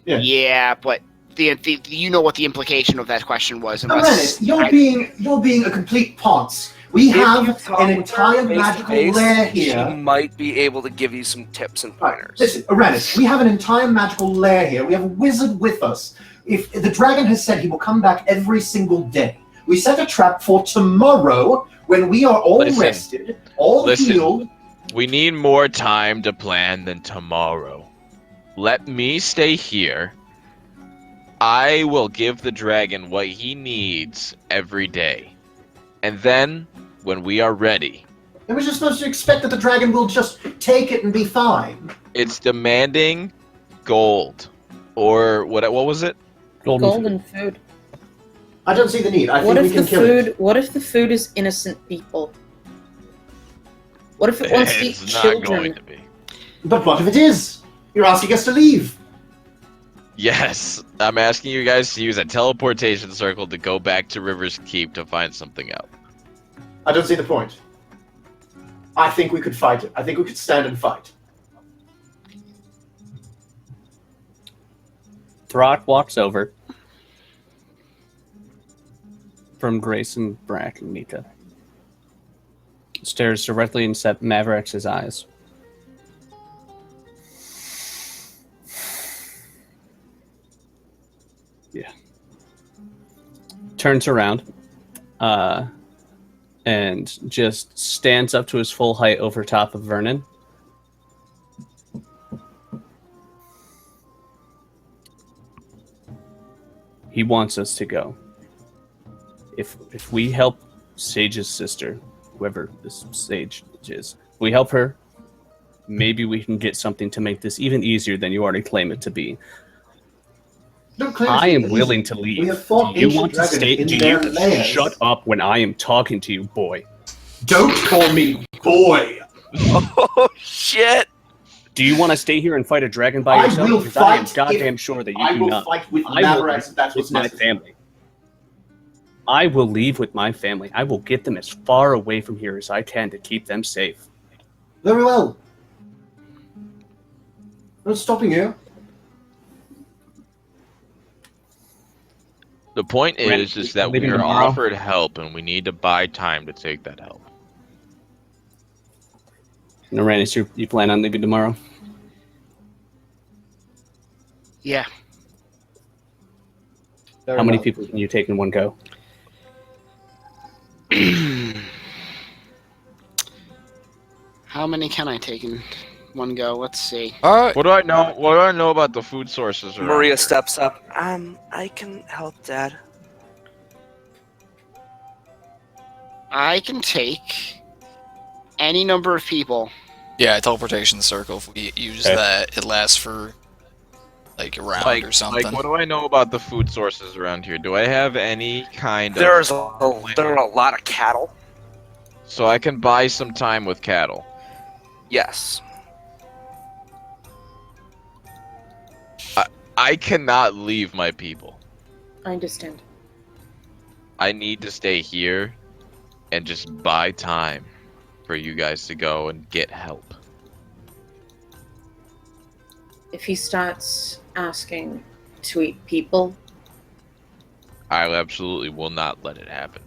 Speaker 4: Yeah.
Speaker 5: Yeah, but the you know what the implication of that question was.
Speaker 9: Arenis, you're being a complete ponce. We
Speaker 3: If you
Speaker 9: have
Speaker 3: talk
Speaker 9: an
Speaker 3: with her
Speaker 9: entire
Speaker 3: face to
Speaker 9: magical
Speaker 3: face,
Speaker 9: lair
Speaker 3: She
Speaker 9: here.
Speaker 3: might be able to give you some tips and
Speaker 9: Right,
Speaker 3: pointers.
Speaker 9: listen, Arenis, we have an entire magical lair here. We have a wizard with us. If the dragon has said he will come back every single day, we set a trap for tomorrow when we are all rested, all healed.
Speaker 7: We need more time to plan than tomorrow. Let me stay here. I will give the dragon what he needs every day. And then, when we are ready...
Speaker 9: And we're just supposed to expect that the dragon will just take it and be fine.
Speaker 7: It's demanding gold. Or, what was it?
Speaker 2: Golden food.
Speaker 9: I don't see the need. I
Speaker 2: What
Speaker 9: think we
Speaker 2: if
Speaker 9: can
Speaker 2: the
Speaker 9: kill it.
Speaker 2: food? What if the food is innocent people? What if it wants to eat
Speaker 7: It's not
Speaker 2: children?
Speaker 7: going to be.
Speaker 9: But what if it is? You're asking us to leave.
Speaker 7: Yes, I'm asking you guys to use a teleportation circle to go back to River's Keep to find something out.
Speaker 9: I don't see the point. I think we could fight it. I think we could stand and fight.
Speaker 6: Throkk walks over from Grace and Brack and Mika. Stares directly into Mavarax's eyes. Yeah. Turns around and just stands up to his full height over top of Vernon. He wants us to go. If we help Sage's sister, whoever this Sage is, if we help her, maybe we can get something to make this even easier than you already claim it to be.
Speaker 9: Don't claim
Speaker 6: I am
Speaker 9: it's
Speaker 6: willing
Speaker 9: easy.
Speaker 6: to leave.
Speaker 9: We have fought
Speaker 6: Do you
Speaker 9: ancient
Speaker 6: want to
Speaker 9: dragons
Speaker 6: stay?
Speaker 9: in
Speaker 6: Do
Speaker 9: their
Speaker 6: you
Speaker 9: lairs.
Speaker 6: shut up when I am talking to you, boy?
Speaker 9: Don't call me boy.
Speaker 3: Oh, shit!
Speaker 6: Do you want to stay here and fight a dragon by
Speaker 9: I
Speaker 6: yourself?
Speaker 9: will
Speaker 6: Because I am
Speaker 9: fight
Speaker 6: goddamn
Speaker 9: if-
Speaker 6: sure that you
Speaker 9: I
Speaker 6: do
Speaker 9: will
Speaker 6: not.
Speaker 9: fight with
Speaker 6: I will
Speaker 9: Mavarax if that's
Speaker 6: with
Speaker 9: what's
Speaker 6: my
Speaker 9: necessary.
Speaker 6: family. I will leave with my family. I will get them as far away from here as I can to keep them safe.
Speaker 9: Very well. Not stopping you.
Speaker 7: The point
Speaker 6: Ren,
Speaker 7: is that we
Speaker 6: leaving
Speaker 7: are
Speaker 6: tomorrow?
Speaker 7: offered help and we need to buy time to take that help.
Speaker 6: Arranis, you plan on leaving tomorrow?
Speaker 5: Yeah.
Speaker 9: Very
Speaker 6: How many
Speaker 9: well.
Speaker 6: people can you take in one go?
Speaker 5: How many can I take in one go? Let's see.
Speaker 1: Alright.
Speaker 7: What do I know? What do I know about the food sources around
Speaker 3: Maria
Speaker 7: here?
Speaker 3: steps up. I can help, Dad.
Speaker 5: I can take any number of people.
Speaker 1: Yeah, teleportation circle. If we use
Speaker 6: Okay.
Speaker 1: that, it lasts for like a round or something.
Speaker 7: Like, what do I know about the food sources around here? Do I have any kind
Speaker 3: There
Speaker 7: of...
Speaker 3: are a lot of cattle.
Speaker 7: So I can buy some time with cattle.
Speaker 3: Yes.
Speaker 7: I cannot leave my people.
Speaker 2: I understand.
Speaker 7: I need to stay here and just buy time for you guys to go and get help.
Speaker 2: If he starts asking to eat people,
Speaker 7: I absolutely will not let it happen.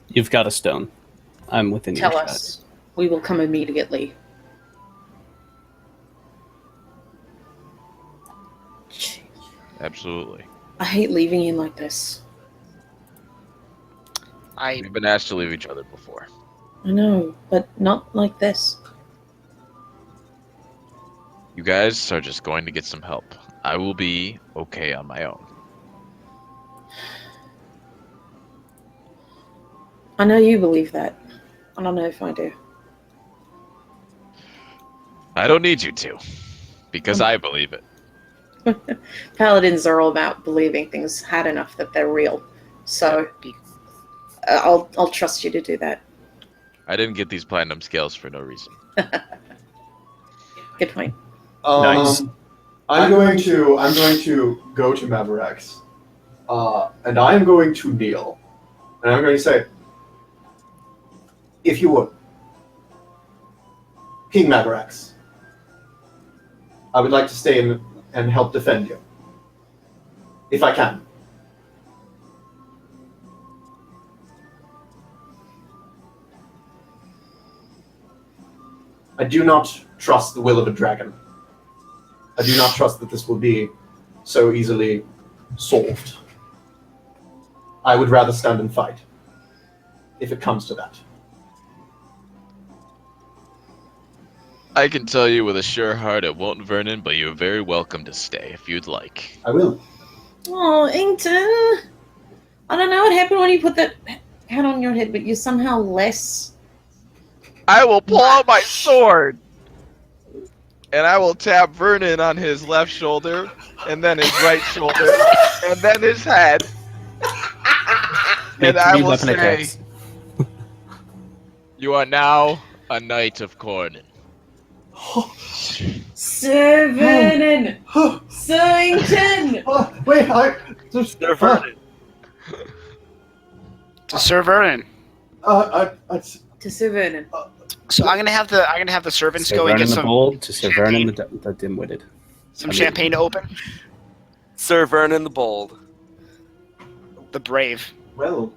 Speaker 6: You've got a stone. I'm within
Speaker 2: tell
Speaker 6: earshot.
Speaker 2: us. We will come immediately. Jeez.
Speaker 7: Absolutely.
Speaker 2: I hate leaving you like this.
Speaker 7: We've been asked to leave each other before.
Speaker 2: I know, but not like this.
Speaker 7: You guys are just going to get some help. I will be okay on my own.
Speaker 2: I know you believe that. I don't know if I do.
Speaker 7: I don't need you to, because I believe it.
Speaker 2: Paladins are all about believing things had enough that they're real. So I'll trust you to do that.
Speaker 7: I didn't get these platinum scales for no reason.
Speaker 2: Good point.
Speaker 6: Nice.
Speaker 4: I'm going to go to Mavarax, and I am going to kneel, and I'm going to say, if you would, King Mavarax,
Speaker 9: I would like to stay and help defend you. If I can. I do not trust the will of a dragon. I do not trust that this will be so easily solved. I would rather stand and fight, if it comes to that.
Speaker 7: I can tell you with a sure heart it won't, Vernon, but you're very welcome to stay if you'd like.
Speaker 9: I will.
Speaker 2: Oh, Inkton! I don't know what happened when you put that hat on your head, but you're somehow less...
Speaker 7: I will pull out my sword! And I will tap Vernon on his left shoulder, and then his right shoulder, and then his head. And I will say, you are now a knight of Cornin.
Speaker 2: Sir Vernon! Sir Inkton!
Speaker 9: Wait,
Speaker 3: Sir Vernon.
Speaker 5: To Sir Vernon.
Speaker 2: To Sir Vernon.
Speaker 5: So I'm gonna have the servants go and get some
Speaker 6: to Sir Vernon the dim-witted.
Speaker 5: some champagne to open.
Speaker 3: Sir Vernon the Bold.
Speaker 5: The brave.
Speaker 9: Well,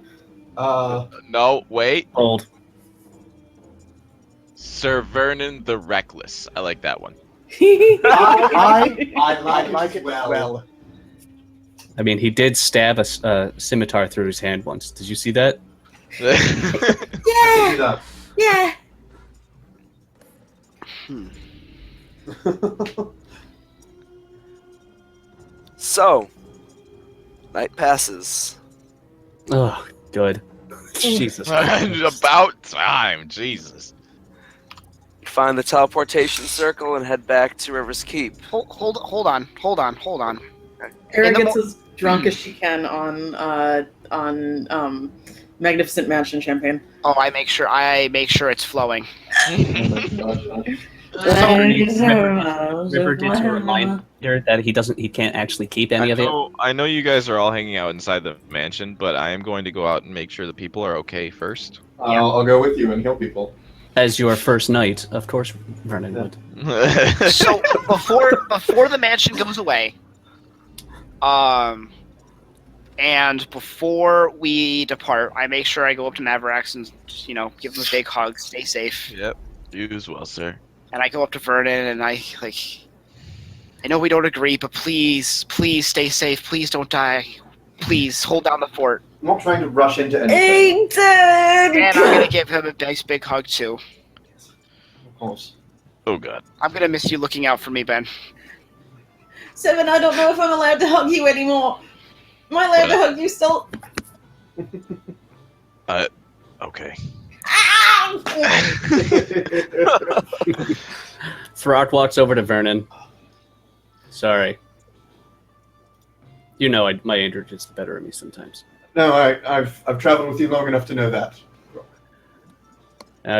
Speaker 7: No, wait.
Speaker 6: Old.
Speaker 7: Sir Vernon the Reckless. I like that one.
Speaker 9: I like it well.
Speaker 6: I mean, he did stab a scimitar through his hand once. Did you see that?
Speaker 2: Yeah! Yeah!
Speaker 3: So, night passes.
Speaker 6: Oh, good. Jesus.
Speaker 7: About time, Jesus.
Speaker 3: You find the teleportation circle and head back to River's Keep.
Speaker 5: Hold on.
Speaker 2: Aera
Speaker 5: In the
Speaker 2: gets as drunk as she can on Magnificent Mansion champagne.
Speaker 5: Oh, I make sure it's flowing.
Speaker 6: River did to remind her that he can't actually keep any of it.
Speaker 7: I know you guys are all hanging out inside the mansion, but I am going to go out and make sure the people are okay first.
Speaker 4: I'll go with you and heal people.
Speaker 6: As your first night, of course, Vernon would.
Speaker 5: So before the mansion goes away, and before we depart, I make sure I go up to Mavarax and just, give him a big hug. Stay safe.
Speaker 7: Yep. You as well, sir.
Speaker 5: And I go up to Vernon and I know we don't agree, but please stay safe. Please don't die. Please hold down the fort.
Speaker 9: I'm not trying to rush into anything.
Speaker 2: Inkton!
Speaker 5: And I'm gonna give him a nice big hug too.
Speaker 9: Of course.
Speaker 7: Oh god.
Speaker 5: I'm gonna miss you looking out for me, Ben.
Speaker 2: Seven, I don't know if I'm allowed to hug you anymore. Am I allowed to hug you still?
Speaker 7: Okay.
Speaker 6: Throkk walks over to Vernon. Sorry. You know, my anger gets the better of me sometimes.
Speaker 9: No, I've traveled with you long enough to know that.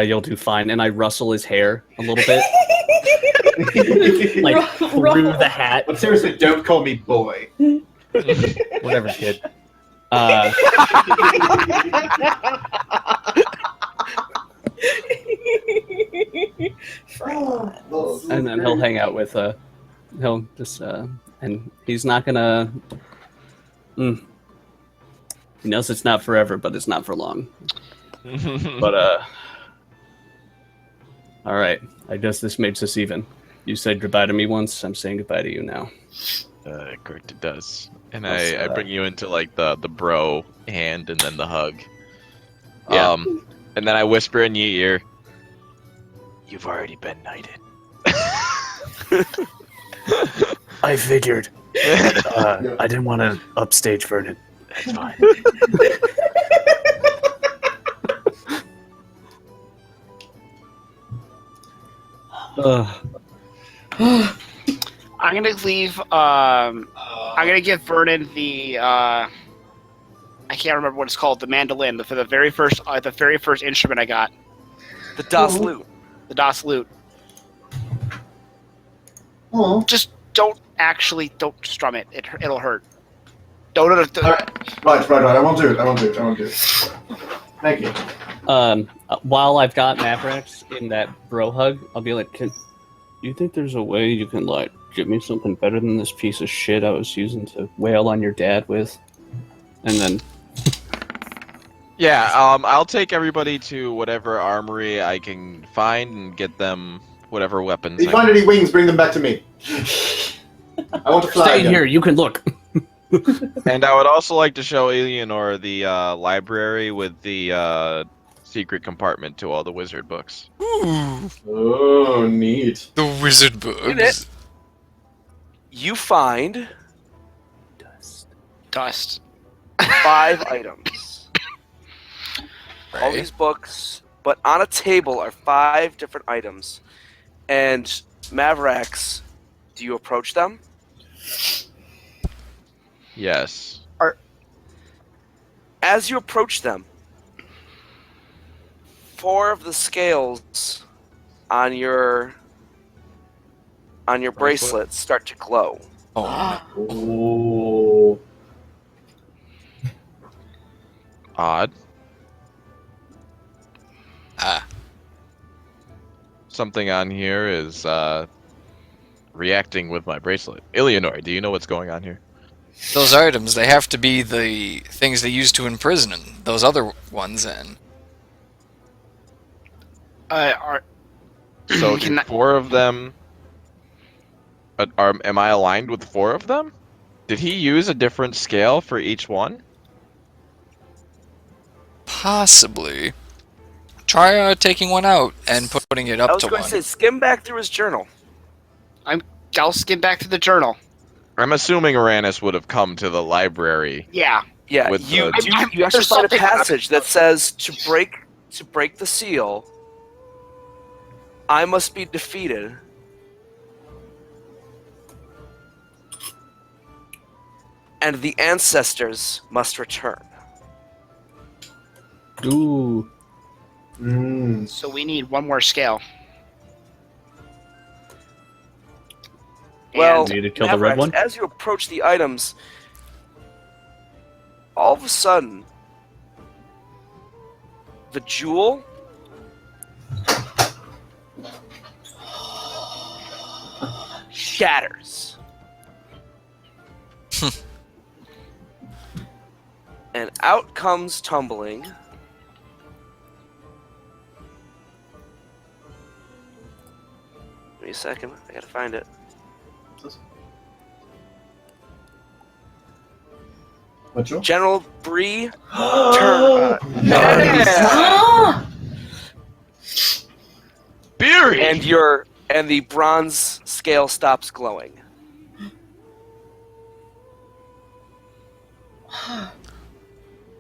Speaker 6: You'll do fine. And I rustle his hair a little bit. Like, through the hat.
Speaker 9: But seriously, don't call me boy.
Speaker 6: Whatever, kid. And then he'll hang out with, he'll just, and he's not gonna, he knows it's not forever, but it's not for long. But, alright, I guess this makes us even. You said goodbye to me once, I'm saying goodbye to you now.
Speaker 7: Correct, it does. And I bring you into, like, the bro hand and then the hug.
Speaker 6: Yeah.
Speaker 7: And then I whisper in your ear, you've already been knighted.
Speaker 6: I figured. I didn't want to upstage Vernon. That's fine.
Speaker 5: I'm gonna leave. I'm gonna give Vernon the. I can't remember what it's called. The mandolin for the very first instrument I got.
Speaker 3: The Das Lute.
Speaker 5: The Das Lute.
Speaker 9: Oh.
Speaker 5: Just don't strum it. It'll hurt. Don't.
Speaker 9: Right. I won't do it. Thank you.
Speaker 6: While I've got Mavarax in that bro hug, I'll be like, you think there's a way you can, like, give me something better than this piece of shit I was using to wail on your dad with. And then...
Speaker 7: Yeah, I'll take everybody to whatever armory I can find and get them whatever weapons.
Speaker 9: If you find any wings, bring them back to me. I want to fly
Speaker 6: Stay
Speaker 9: again.
Speaker 6: here, you can look.
Speaker 7: And I would also like to show Illianor the library with the secret compartment to all the wizard books.
Speaker 1: Ooh,
Speaker 9: Oh, neat.
Speaker 1: the wizard books.
Speaker 3: You find
Speaker 5: Dust.
Speaker 3: 5 items. All
Speaker 1: Right.
Speaker 3: these books, but on a table are 5 different items. And Mavarax, do you approach them?
Speaker 7: Yes.
Speaker 3: As you approach them, 4 of the scales on your bracelet start to glow.
Speaker 1: Oh,
Speaker 9: Oh.
Speaker 7: Odd.
Speaker 1: ah.
Speaker 7: Something on here is reacting with my bracelet. Illianor, do you know what's going on here?
Speaker 1: Those items, they have to be the things they use to imprison those other ones in.
Speaker 7: So
Speaker 5: We
Speaker 7: do
Speaker 5: can-
Speaker 7: 4 of them... am I aligned with 4 of them? Did he use a different scale for each one?
Speaker 1: Possibly. Try taking one out and putting it
Speaker 3: I
Speaker 1: up
Speaker 3: was
Speaker 1: to
Speaker 3: going
Speaker 1: one.
Speaker 3: to say, skim back through his journal.
Speaker 5: I'll skim back to the journal.
Speaker 7: I'm assuming Arranis would have come to the library.
Speaker 5: Yeah.
Speaker 3: Yeah,
Speaker 7: With
Speaker 3: you
Speaker 7: the-
Speaker 3: actually
Speaker 5: There's
Speaker 3: find a
Speaker 5: something-
Speaker 3: passage that says to break the seal, I must be defeated. And the ancestors must return.
Speaker 6: Ooh.
Speaker 9: Mm.
Speaker 5: So we need one more scale.
Speaker 3: Well,
Speaker 6: We need to kill the red
Speaker 3: Mavarax,
Speaker 6: one?
Speaker 3: as you approach the items, all of a sudden, the jewel shatters. And out comes tumbling. Give me a second, I gotta find it.
Speaker 9: What you?
Speaker 3: General Bree turn.
Speaker 2: Ah!
Speaker 7: Beery!
Speaker 3: And the bronze scale stops glowing.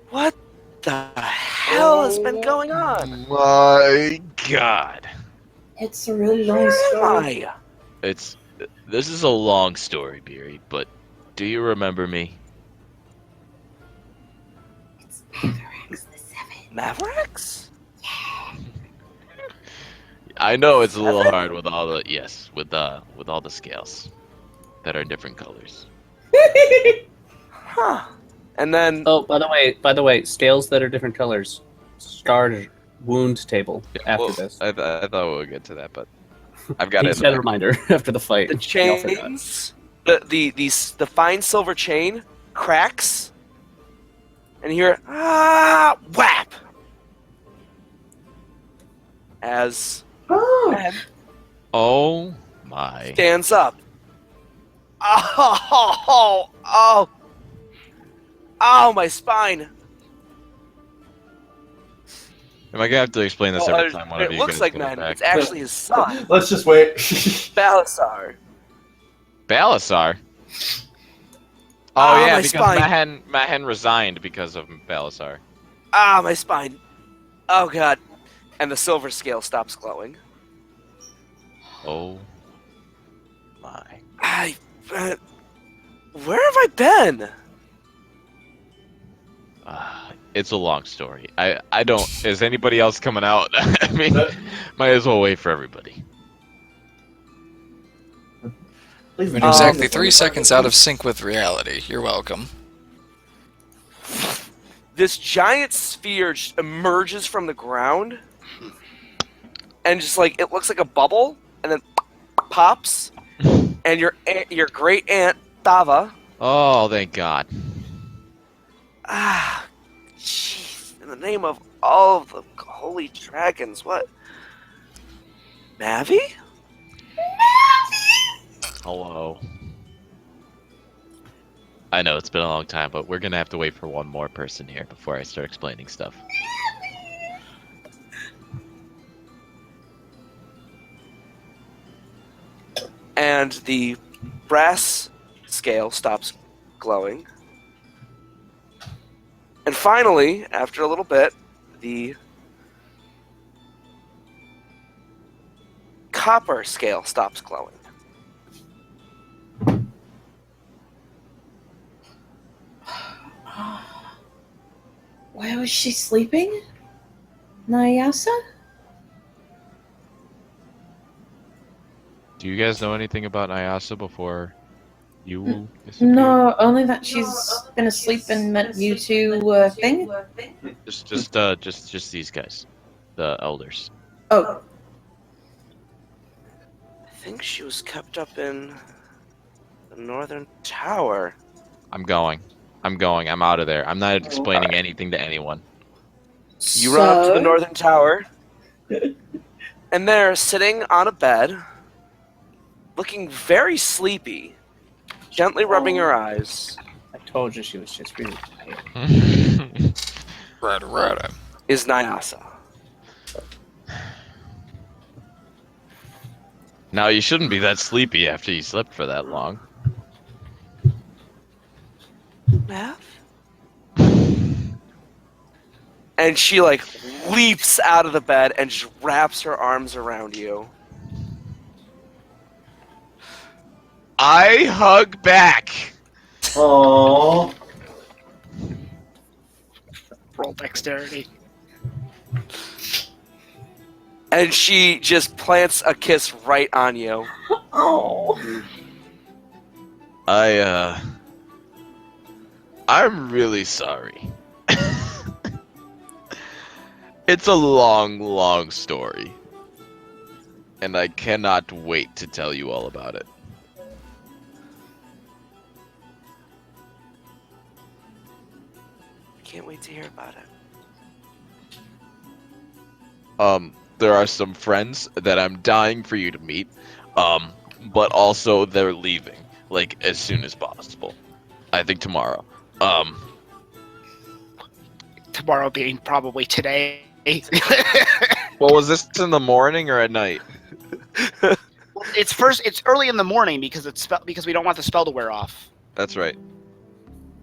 Speaker 3: What the hell has been going on?
Speaker 7: My God.
Speaker 2: It's a really long
Speaker 3: Where am
Speaker 2: story.
Speaker 3: I?
Speaker 7: This is a long story, Beery, but do you remember me?
Speaker 8: It's Mavarax the Seventh.
Speaker 3: Mavarax?
Speaker 7: I know it's a little hard with all the scales that are different colors.
Speaker 3: Huh. And then
Speaker 6: Oh, by the way, scales that are different colors. Scarred wound table after
Speaker 7: Well,
Speaker 6: this.
Speaker 7: I thought we would get to that, but I've got
Speaker 6: He
Speaker 7: it.
Speaker 6: said a reminder after the fight.
Speaker 3: the
Speaker 6: Y'all forgot.
Speaker 3: chains, the fine silver chain cracks, and you hear whap as
Speaker 9: Oh.
Speaker 3: Ed
Speaker 7: Oh my!
Speaker 3: stands up. Oh, my spine.
Speaker 7: Am I gonna have to explain this every time one of
Speaker 3: It
Speaker 7: you
Speaker 3: looks
Speaker 7: guys
Speaker 3: like
Speaker 7: comes
Speaker 3: man.
Speaker 7: back?
Speaker 3: It's actually his son,
Speaker 9: Let's just wait.
Speaker 3: Balasar.
Speaker 7: Balasar. Oh
Speaker 3: Ah,
Speaker 7: yeah,
Speaker 3: my
Speaker 7: because
Speaker 3: spine.
Speaker 7: Mahen resigned because of Balasar.
Speaker 3: My spine. Oh god. And the silver scale stops glowing.
Speaker 7: Oh my!
Speaker 3: Where have I been?
Speaker 7: It's a long story. I don't. Is anybody else coming out? I mean, might as well wait for everybody.
Speaker 9: Please
Speaker 1: We're
Speaker 9: don't.
Speaker 1: exactly 3 seconds out of sync with reality. You're welcome.
Speaker 3: This giant sphere just emerges from the ground, and just like it looks like a bubble, and then pops, and your great aunt Thava.
Speaker 7: Oh, thank God.
Speaker 3: Ah, jeez! In the name of all of the holy dragons, what? Mavi?
Speaker 7: Hello. I know it's been a long time, but we're gonna have to wait for one more person here before I start explaining stuff.
Speaker 3: And the brass scale stops glowing. And finally, after a little bit, the copper scale stops glowing.
Speaker 2: Where was she sleeping? Nyasa?
Speaker 7: Do you guys know anything about Nyasa before you disappeared?
Speaker 2: No, only that she's been asleep and met you two thing.
Speaker 7: Just these guys, the elders.
Speaker 2: Oh,
Speaker 3: I think she was kept up in the northern tower.
Speaker 7: I'm going. I'm out of there. I'm not explaining anything to anyone.
Speaker 3: You run up to the northern tower, and there, sitting on a bed, looking very sleepy, gently rubbing her eyes,
Speaker 6: I told you she was just really tired.
Speaker 1: Right.
Speaker 3: is Nyasa.
Speaker 7: Now you shouldn't be that sleepy after you slept for that long.
Speaker 3: Mav? And she leaps out of the bed and just wraps her arms around you.
Speaker 7: I hug back.
Speaker 9: Aww.
Speaker 5: Roll dexterity.
Speaker 3: And she just plants a kiss right on you.
Speaker 2: oh.
Speaker 7: I'm really sorry. It's a long, long story. And I cannot wait to tell you all about it.
Speaker 3: I can't wait to hear about it.
Speaker 7: There are some friends that I'm dying for you to meet. But also they're leaving, as soon as possible. I think tomorrow.
Speaker 5: Tomorrow being probably today.
Speaker 7: Well, was this in the morning or at night?
Speaker 5: It's early in the morning because we don't want the spell to wear off.
Speaker 7: That's right.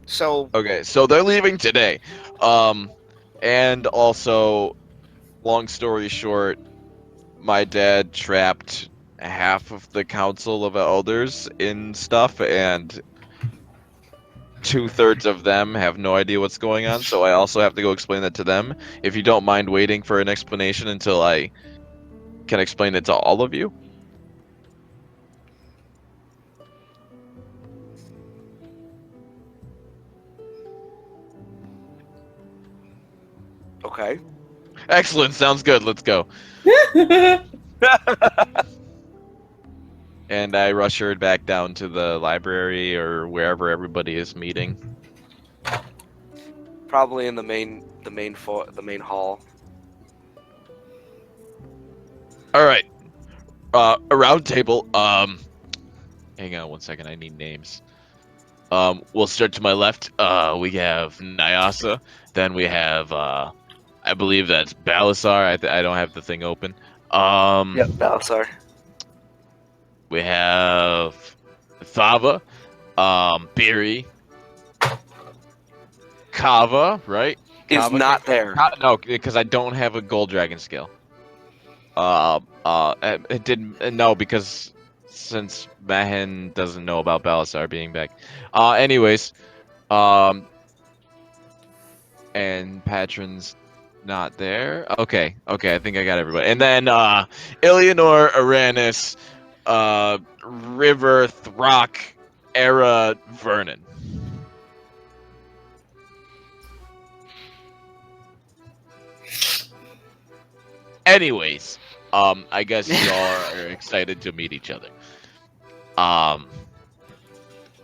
Speaker 5: So
Speaker 7: Okay, so they're leaving today. And also, long story short, my dad trapped half of the Council of Elders in stuff, and 2/3 of them have no idea what's going on, so I also have to go explain that to them. If you don't mind waiting for an explanation until I can explain it to all of you.
Speaker 3: Okay.
Speaker 7: Excellent, sounds good, let's go. And I rush her back down to the library or wherever everybody is meeting.
Speaker 3: Probably in the main hall.
Speaker 7: All right. A round table. Hang on one second. I need names. We'll start to my left. We have Nyasa. Then we have, I believe that's Balasar. I don't have the thing open.
Speaker 3: Yep, Balasar.
Speaker 7: We have Thava, Biri, Kava, right?
Speaker 3: Is
Speaker 7: Kava
Speaker 3: not there.
Speaker 7: No, because I don't have a gold dragon scale. It didn't. No, because since Mahin doesn't know about Balasar being back. Anyways, and Patron's not there. Okay, I think I got everybody. And then Illianor, Arranis, River, Throkk, Aera, Vernon. Anyways, I guess y'all are excited to meet each other. I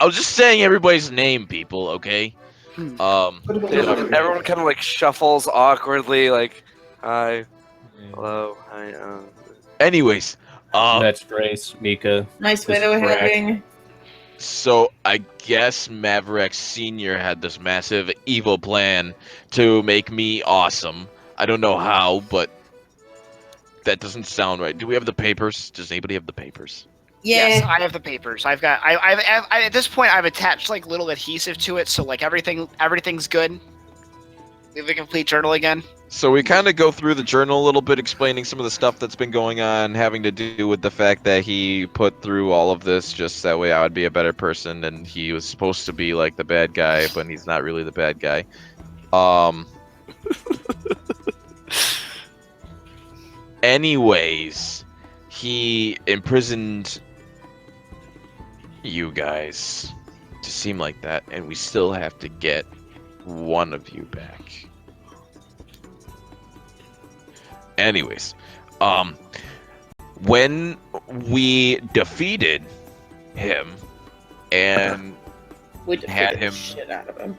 Speaker 7: was just saying everybody's name, people. Okay.
Speaker 3: Everyone kind of like shuffles awkwardly, like, hi, hello, hi.
Speaker 7: Anyways,
Speaker 6: That's Grace, Mika.
Speaker 2: Nice
Speaker 6: This
Speaker 2: way
Speaker 6: is
Speaker 2: we're
Speaker 6: Brack.
Speaker 2: having.
Speaker 7: so I guess Mavarax Senior had this massive evil plan to make me awesome. I don't know how, but that doesn't sound right. Do we have the papers? Does anybody have the papers?
Speaker 5: Yes,
Speaker 2: Yeah.
Speaker 5: I have the papers. I've got. I at this point I've attached like little adhesive to it, so like everything's good. We have a complete journal again.
Speaker 7: So we kind of go through the journal a little bit, explaining some of the stuff that's been going on, having to do with the fact that he put through all of this just that way I would be a better person, and he was supposed to be like the bad guy, but he's not really the bad guy. Anyways, he imprisoned you guys to seem like that, and we still have to get one of you back. Anyways, when we defeated him and
Speaker 2: We
Speaker 7: had
Speaker 2: defeated
Speaker 7: him
Speaker 2: the shit out of him.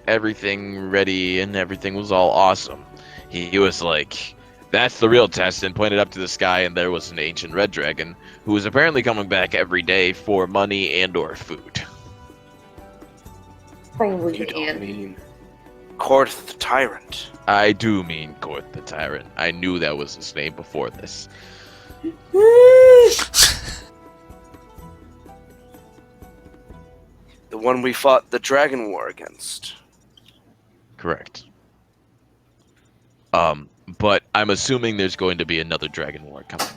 Speaker 7: everything ready and everything was all awesome, he was like, that's the real test, and pointed up to the sky, and there was an ancient red dragon who was apparently coming back every day for money and or food.
Speaker 2: Probably
Speaker 3: You
Speaker 2: the
Speaker 3: don't mean Korth the Tyrant.
Speaker 7: I do mean Korth the Tyrant. I knew that was his name before this.
Speaker 3: The one we fought the Dragon War against.
Speaker 7: Correct. But I'm assuming there's going to be another Dragon War coming.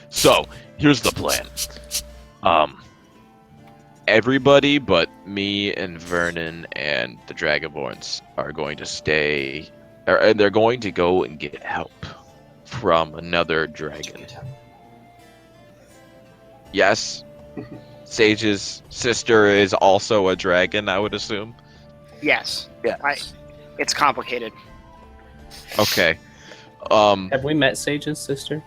Speaker 7: So, here's the plan. Everybody but me and Vernon and the Dragonborns are going to stay, and they're going to go and get help from another dragon. Yes, Sage's sister is also a dragon, I would assume.
Speaker 5: Yes.
Speaker 3: Yes.
Speaker 5: It's complicated.
Speaker 7: Okay.
Speaker 6: Have we met Sage's sister?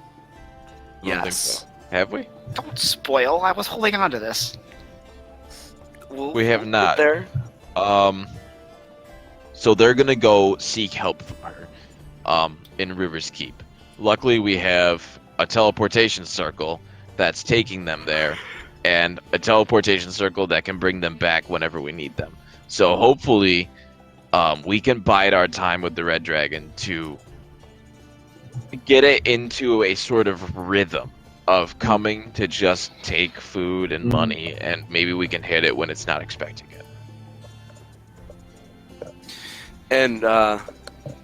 Speaker 7: I don't think so. Have we?
Speaker 5: Don't spoil. I was holding on to this.
Speaker 7: We have not.
Speaker 3: There.
Speaker 7: So they're gonna go seek help from her, in River's Keep. Luckily, we have a teleportation circle that's taking them there, and a teleportation circle that can bring them back whenever we need them. So hopefully, we can bide our time with the Red Dragon to get it into a sort of rhythm of coming to just take food and money, and maybe we can hit it when it's not expecting it.
Speaker 3: And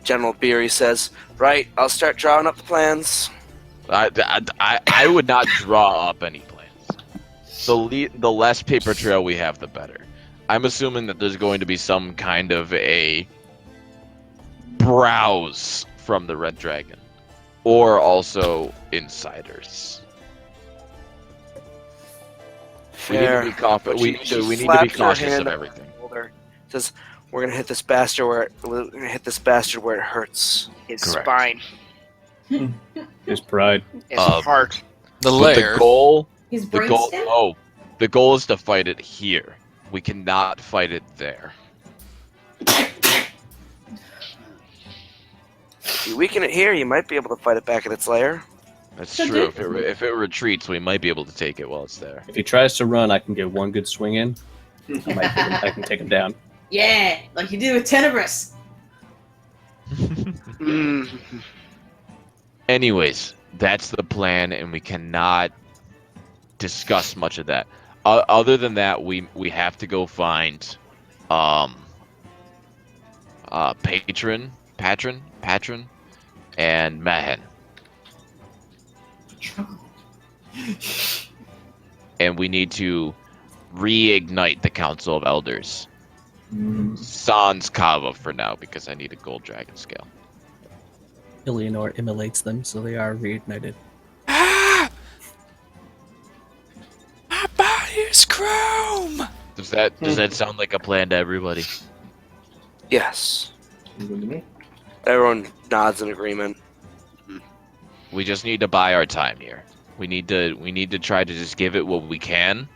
Speaker 3: General Beery says, right, I'll start drawing up the plans.
Speaker 7: I would not draw up any plans. The less paper trail we have, the better. I'm assuming that there's going to be some kind of a browse from the Red Dragon, or also insiders.
Speaker 3: Fair.
Speaker 7: We need to be confident. We need to be
Speaker 3: slaps her
Speaker 7: cautious
Speaker 3: hand
Speaker 7: of
Speaker 3: on
Speaker 7: everything.
Speaker 3: her shoulder, says, we're gonna hit this bastard where it hurts.
Speaker 5: His
Speaker 7: Correct.
Speaker 5: spine.
Speaker 6: His pride.
Speaker 5: His
Speaker 7: Um,
Speaker 5: heart.
Speaker 1: The
Speaker 7: But
Speaker 1: lair.
Speaker 2: His
Speaker 7: the goal,
Speaker 2: brainstem?
Speaker 7: the goal is to fight it here. We cannot fight it there.
Speaker 3: If you weaken it here, you might be able to fight it back at its lair.
Speaker 7: That's
Speaker 2: So
Speaker 7: true.
Speaker 2: do-
Speaker 7: If it retreats, we might be able to take it while it's there.
Speaker 6: If he tries to run, I can get one good swing in. I can take him down.
Speaker 2: Yeah, like you do with Tenebris.
Speaker 7: Anyways, that's the plan, and we cannot discuss much of that. Other than that, we have to go find patron, and Mahen. And we need to reignite the Council of Elders. Sans Kava for now, because I need a gold dragon scale.
Speaker 6: Illianor immolates them, so they are reignited.
Speaker 1: Ah! My body is chrome!
Speaker 7: Does that sound like a plan to everybody?
Speaker 3: Yes. Everyone nods in agreement.
Speaker 7: We just need to buy our time here. We need to try to just give it what we can,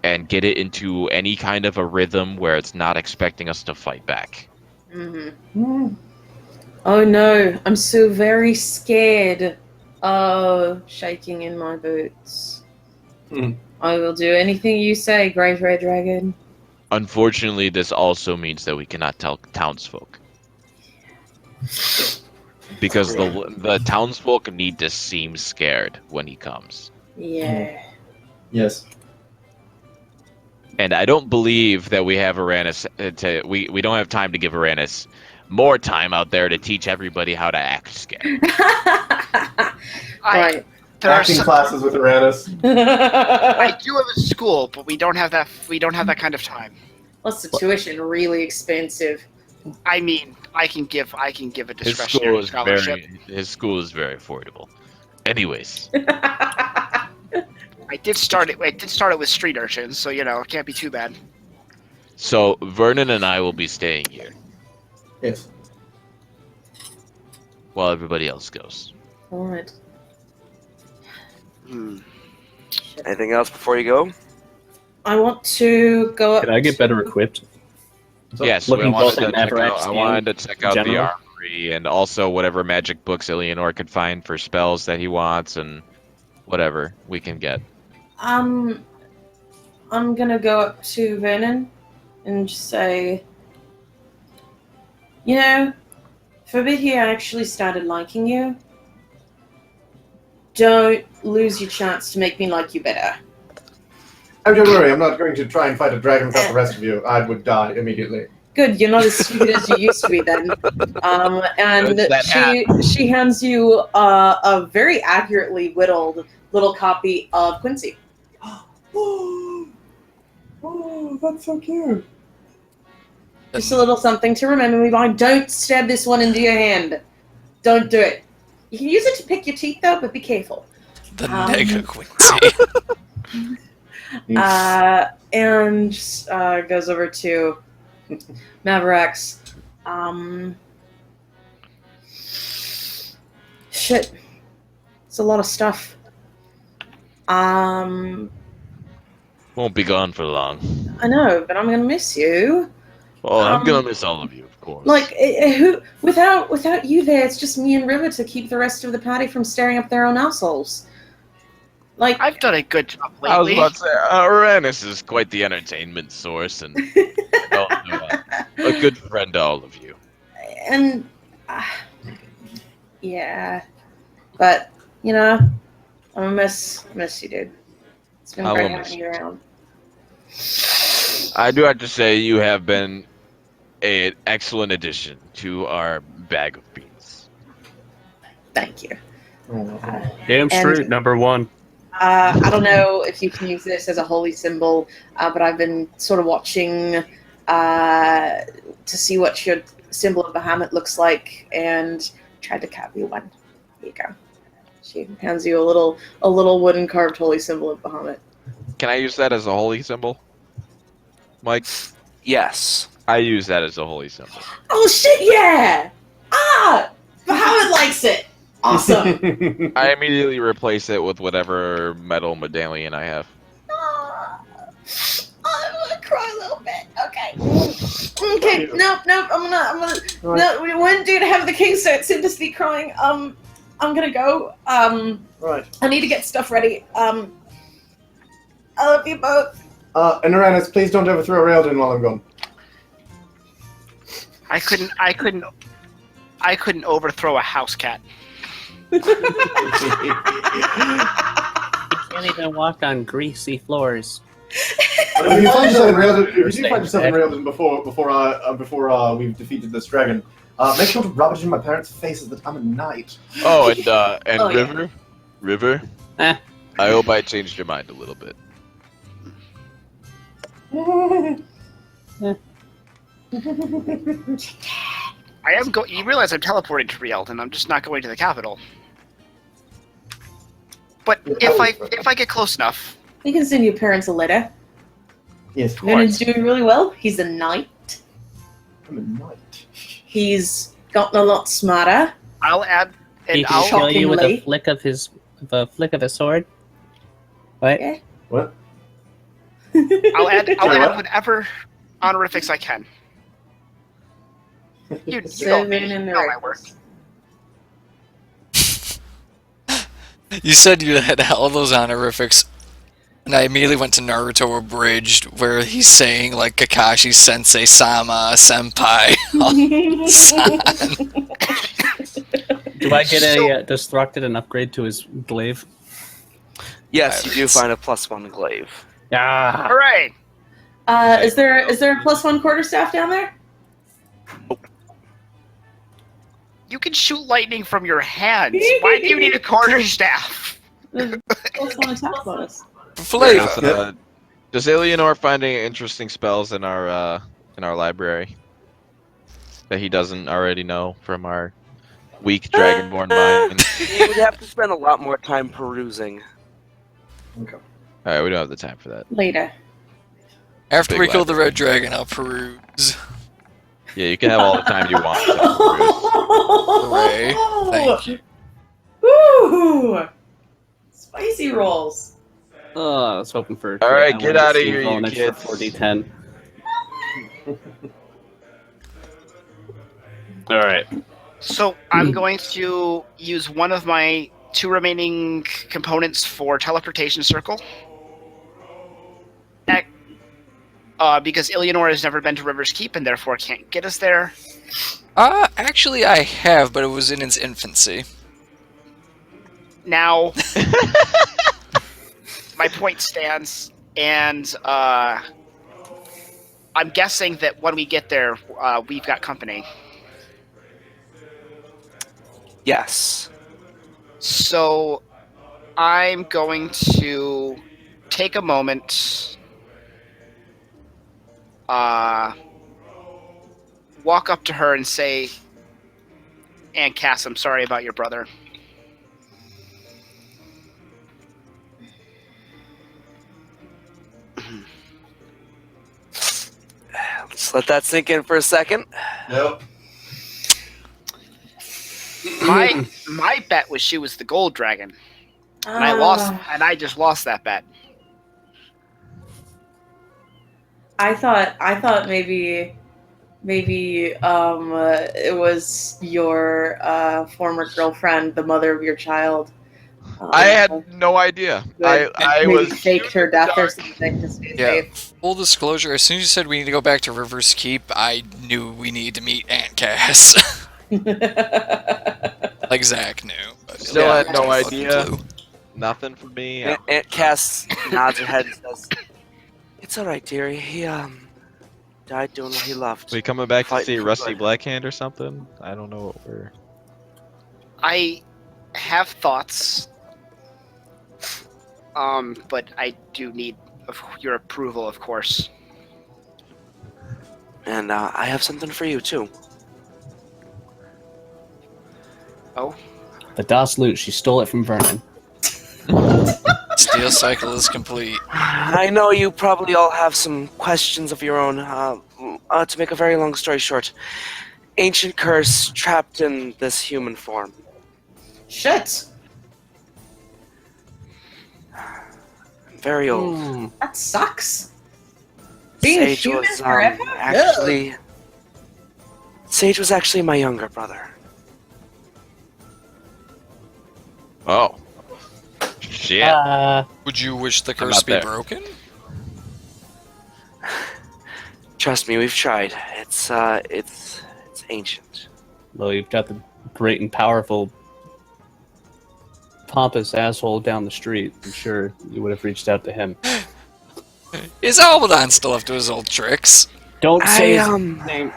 Speaker 7: and get it into any kind of a rhythm where it's not expecting us to fight back.
Speaker 2: Oh no, I'm so very scared. Oh, shaking in my boots. I will do anything you say, Great Red Dragon.
Speaker 7: Unfortunately, this also means that we cannot tell townsfolk. Because the townsfolk need to seem scared when he comes.
Speaker 2: Yeah.
Speaker 9: Yes.
Speaker 7: And I don't believe that we have Arranis we don't have time to give Arranis more time out there to teach everybody how to act scared.
Speaker 2: Right.
Speaker 9: Acting classes with Arranis.
Speaker 5: I do have a school, but we don't have that. We don't have that kind of time.
Speaker 2: What's the tuition really expensive?
Speaker 5: I mean, I can give a
Speaker 7: His school
Speaker 5: discretionary
Speaker 7: is
Speaker 5: scholarship.
Speaker 7: very affordable. Anyways,
Speaker 5: I did start it with street urchins, so it can't be too bad.
Speaker 7: so Vernon and I will be staying here
Speaker 9: Yes.
Speaker 7: while everybody else goes.
Speaker 2: Alright.
Speaker 3: Anything else before you go?
Speaker 2: I want to go up.
Speaker 6: Can I get better equipped?
Speaker 7: Yes,
Speaker 6: looking
Speaker 7: I wanted,
Speaker 6: both at Mavarax
Speaker 7: I wanted to check out the
Speaker 6: general?
Speaker 7: armory and also whatever magic books Illianor could find for spells that he wants and whatever we can get.
Speaker 2: I'm gonna go up to Vernon and just say, for a bit here I actually started liking you. Don't lose your chance to make me like you better.
Speaker 9: Oh, don't worry, I'm not going to try and fight a dragon without the rest of you. I would die immediately.
Speaker 2: Good, you're not as stupid as you used to be then. And she hands you a very accurately whittled little copy of Quincy.
Speaker 9: Oh, that's so cute.
Speaker 2: Just a little something to remember me by. Don't stab this one into your hand. Don't do it. You can use it to pick your teeth though, but be careful.
Speaker 1: The Nega Quincy.
Speaker 2: And goes over to Mavarax. Shit. It's a lot of stuff.
Speaker 7: Won't be gone for long.
Speaker 2: I know, but I'm gonna miss you.
Speaker 7: Well, I'm gonna miss all of you, of course.
Speaker 2: Like, who? Without you there, it's just me and River to keep the rest of the party from staring up their own assholes. Like,
Speaker 5: I've done a good job
Speaker 7: I was
Speaker 5: lately.
Speaker 7: about to say, Arranis is quite the entertainment source and a good friend to all of you.
Speaker 2: and yeah, but I'm gonna miss you, dude. It's been
Speaker 7: I
Speaker 2: great
Speaker 7: will miss
Speaker 2: having you around.
Speaker 7: I do have to say you have been an excellent addition to our bag of beans.
Speaker 2: Thank you.
Speaker 6: Damn straight, number one.
Speaker 2: I don't know if you can use this as a holy symbol, but I've been sort of watching to see what your symbol of Bahamut looks like, and tried to copy one. Here you go. She hands you a little wooden carved holy symbol of Bahamut.
Speaker 7: Can I use that as a holy symbol, Mike?
Speaker 3: Yes.
Speaker 7: I use that as a holy symbol.
Speaker 2: Oh shit! Yeah. Bahamut likes it. Awesome.
Speaker 7: I immediately replace it with whatever metal medallion I have.
Speaker 2: I'm gonna cry a little bit. Okay. Okay. Nope. I'm gonna. No, we weren't due to have the king sympathy crying. I'm gonna go.
Speaker 9: Right.
Speaker 2: I need to get stuff ready. I love you both.
Speaker 9: And Arranis, please don't overthrow Railden while I'm gone.
Speaker 5: I couldn't overthrow a house cat.
Speaker 6: You can't even walk on greasy floors.
Speaker 9: If you find yourself in Railden before we've defeated this dragon, make sure to rub it in my parents' faces at the time of night.
Speaker 7: Oh, and
Speaker 2: Oh, yeah.
Speaker 7: River.
Speaker 6: Eh.
Speaker 7: I hope I changed your mind a little bit.
Speaker 5: You realize I'm teleporting to Rield, I'm just not going to the capital. But if I get close enough,
Speaker 2: You can send your parents a letter.
Speaker 9: Yes,
Speaker 2: Vernon's doing really well. He's a knight.
Speaker 9: I'm a knight.
Speaker 2: He's gotten a lot smarter.
Speaker 5: I'll add
Speaker 6: He
Speaker 5: and
Speaker 6: can
Speaker 5: I'll
Speaker 6: kill you with a
Speaker 2: Shockingly.
Speaker 6: flick of his sword. What?
Speaker 2: Yeah.
Speaker 9: What?
Speaker 5: I'll add
Speaker 9: what?
Speaker 5: whatever honorifics I can. You know
Speaker 2: 7
Speaker 5: me,
Speaker 2: in
Speaker 5: you
Speaker 2: the
Speaker 5: know my work.
Speaker 1: You said you had all those honorifics, and I immediately went to Naruto Abridged, where he's saying, like, Kakashi Sensei Sama, Senpai.
Speaker 6: Do I get a does Throkk get an upgrade to his glaive?
Speaker 3: Yes, you do find a +1 glaive.
Speaker 6: Yeah.
Speaker 5: All right.
Speaker 2: Is there a +1 quarterstaff down there?
Speaker 5: You can shoot lightning from your hands. Why do you need a quarterstaff?
Speaker 2: +1 attack bonus.
Speaker 1: Flavor.
Speaker 7: Does Illianor find any interesting spells in our library that he doesn't already know from our weak Dragonborn mind?
Speaker 3: You would have to spend a lot more time perusing.
Speaker 4: Okay.
Speaker 7: Alright, we don't have the time for that.
Speaker 2: Later.
Speaker 1: After
Speaker 7: Big
Speaker 1: we kill the
Speaker 7: library.
Speaker 1: red dragon, I'll peruse.
Speaker 7: Yeah, you can have all the time you want.
Speaker 1: Hooray. Thank you.
Speaker 2: Woo! Spicy rolls.
Speaker 6: Oh, I was hoping for.
Speaker 7: All right,
Speaker 6: I
Speaker 7: get
Speaker 6: wanted to
Speaker 7: outta
Speaker 6: see
Speaker 7: here,
Speaker 6: roll
Speaker 7: you
Speaker 6: an extra
Speaker 7: kids.
Speaker 6: 4d10. All right.
Speaker 5: So I'm going to use one of my 2 remaining components for teleportation circle. Because Illianor has never been to River's Keep and therefore can't get us there.
Speaker 1: Actually, I have, but it was in its infancy.
Speaker 5: Now, my point stands, and I'm guessing that when we get there, we've got company.
Speaker 3: Yes.
Speaker 5: So I'm going to take a moment, walk up to her and say, Aunt Cass, I'm sorry about your brother.
Speaker 3: Let's let that sink in for a second.
Speaker 4: Nope.
Speaker 5: My bet was she was the gold dragon, and I just lost that bet.
Speaker 2: I thought maybe it was your former girlfriend, the mother of your child.
Speaker 7: I had no idea. I
Speaker 2: maybe
Speaker 7: was
Speaker 2: faked her death or something to stay
Speaker 1: Yeah,
Speaker 2: safe.
Speaker 1: full disclosure, as soon as you said we need to go back to River's Keep, I knew we need to meet Aunt Cass. Like Zach knew. But
Speaker 7: Still
Speaker 1: yeah,
Speaker 7: had no
Speaker 1: I fucking
Speaker 7: idea.
Speaker 1: clue.
Speaker 7: Nothing for me.
Speaker 3: Aunt Cass nods her head and says, "It's all right, dearie. He died doing what he loved."
Speaker 7: We coming back to
Speaker 3: Fight
Speaker 7: see
Speaker 3: for
Speaker 7: Rusty
Speaker 3: good.
Speaker 7: Blackhand or something? I don't know what we're.
Speaker 5: I have thoughts, but I do need your approval, of course.
Speaker 3: And I have something for you too.
Speaker 5: Oh,
Speaker 6: The Das loot. She stole it from Vernon.
Speaker 1: Steel cycle is complete.
Speaker 3: I know you probably all have some questions of your own. To make a very long story short, ancient curse trapped in this human form.
Speaker 2: Shit,
Speaker 3: Very old.
Speaker 2: that sucks. Being
Speaker 3: Sage
Speaker 2: human
Speaker 3: was
Speaker 2: forever?
Speaker 3: actually Sage was actually my younger brother.
Speaker 7: Oh. Shit.
Speaker 1: Would you wish the
Speaker 7: I'm
Speaker 1: curse
Speaker 7: not
Speaker 1: be
Speaker 7: there.
Speaker 1: broken?
Speaker 3: Trust me, we've tried. It's ancient.
Speaker 6: Well, you've got the great and powerful, pompous asshole down the street. I'm sure you would have reached out to him.
Speaker 1: Is Almadon still up to his old tricks?
Speaker 6: Don't say his
Speaker 3: I,
Speaker 6: name.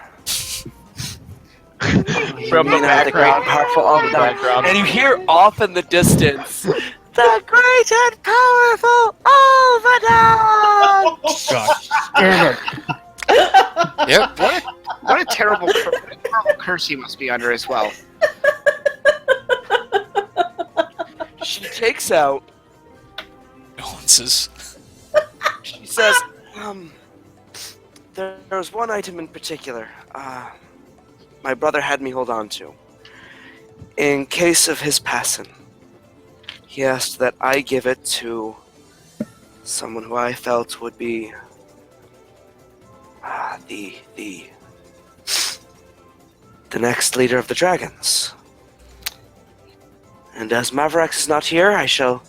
Speaker 7: From the
Speaker 3: the great and
Speaker 7: background.
Speaker 3: powerful
Speaker 7: From the
Speaker 3: Almadon.
Speaker 7: background.
Speaker 3: And you hear off in the distance, the great and powerful Almadon!
Speaker 6: Gosh, damn it.
Speaker 1: Yep.
Speaker 5: what a terrible curse he must be under as well.
Speaker 3: She takes out,
Speaker 1: Condolences.
Speaker 3: she says, there was one item in particular, my brother had me hold on to. In case of his passing, he asked that I give it to someone who I felt would be the next leader of the dragons. And as Mavarax is not here, I shall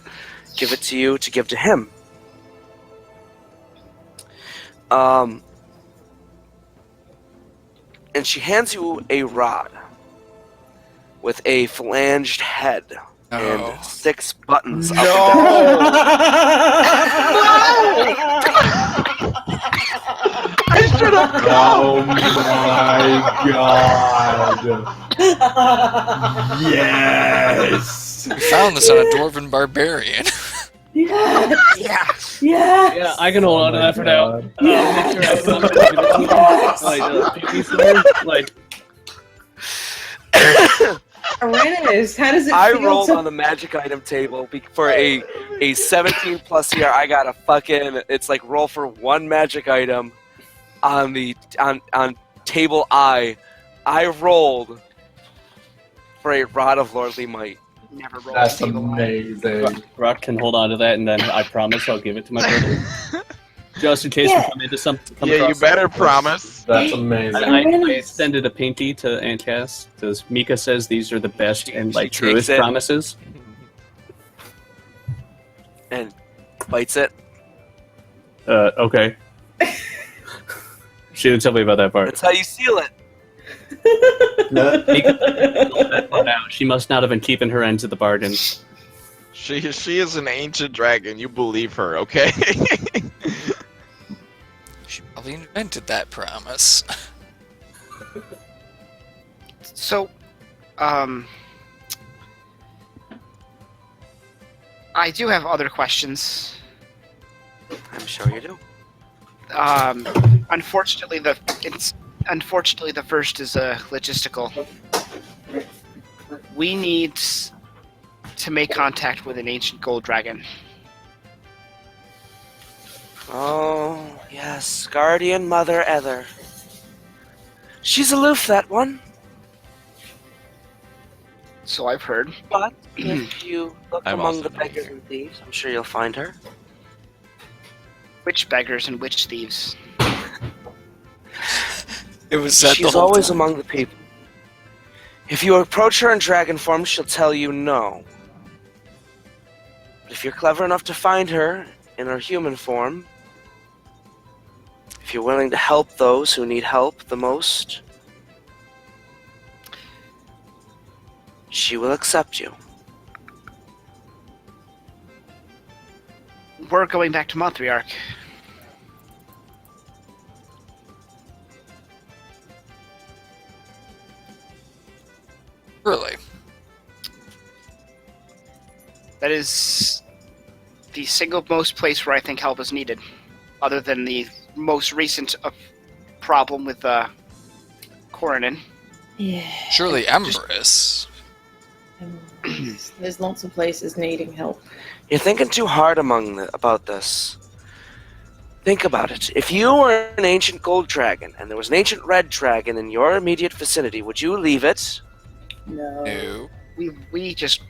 Speaker 3: give it to you to give to him. And she hands you a rod with a phalanged head and 6 buttons up and down.
Speaker 4: Oh my god! Yes!
Speaker 1: We found this on a Dwarven Barbarian.
Speaker 8: Yes.
Speaker 6: Yeah, I can hold on to that for now. Make sure like,
Speaker 2: Arranis, how does it
Speaker 3: I
Speaker 2: feel
Speaker 3: rolled
Speaker 2: to...
Speaker 3: on the magic item table for a 17 plus here. I got a fucking, it's like roll for 1 magic item on the on table I rolled for a rod of lordly might.
Speaker 5: Never rolled
Speaker 4: That's
Speaker 5: table line.
Speaker 4: amazing.
Speaker 6: Rock can hold on to that, and then I promise I'll give it to my brother. Just in case we come into something.
Speaker 7: Yeah, you better promise.
Speaker 4: That's amazing.
Speaker 6: I extended a pinky to Aunt Cass because Mika says these are the best and like
Speaker 3: She
Speaker 6: truest
Speaker 3: takes it.
Speaker 6: promises.
Speaker 3: And bites it.
Speaker 6: Okay. She didn't tell me about that part.
Speaker 3: That's how you seal it.
Speaker 6: Now, she must not have been keeping her end of the bargain.
Speaker 7: She is an ancient dragon. You believe her, okay?
Speaker 1: She probably invented that promise.
Speaker 5: So, I do have other questions.
Speaker 3: I'm sure you do.
Speaker 5: Unfortunately, the first is logistical. We need to make contact with an ancient gold dragon.
Speaker 3: Oh, yes, Guardian Mother Ether. She's aloof, that one.
Speaker 5: So I've heard.
Speaker 3: But if you look
Speaker 7: I'm
Speaker 3: among
Speaker 7: also
Speaker 3: the beggars and thieves, I'm sure you'll find her.
Speaker 5: Which beggars and which thieves?
Speaker 1: It was said the
Speaker 3: She's
Speaker 1: whole
Speaker 3: always
Speaker 1: time.
Speaker 3: among the people. If you approach her in dragon form, she'll tell you no. But if you're clever enough to find her in her human form, if you're willing to help those who need help the most, she will accept you.
Speaker 5: We're going back to Montriarch.
Speaker 1: Really?
Speaker 5: That is the single most place where I think help is needed, other than the most recent problem with Coronin.
Speaker 2: Yeah.
Speaker 1: Surely Empress.
Speaker 2: There's lots of places needing help.
Speaker 3: You're thinking too hard about this. Think about it. If you were an ancient gold dragon and there was an ancient red dragon in your immediate vicinity, would you leave it?
Speaker 2: No.
Speaker 1: No.
Speaker 5: We just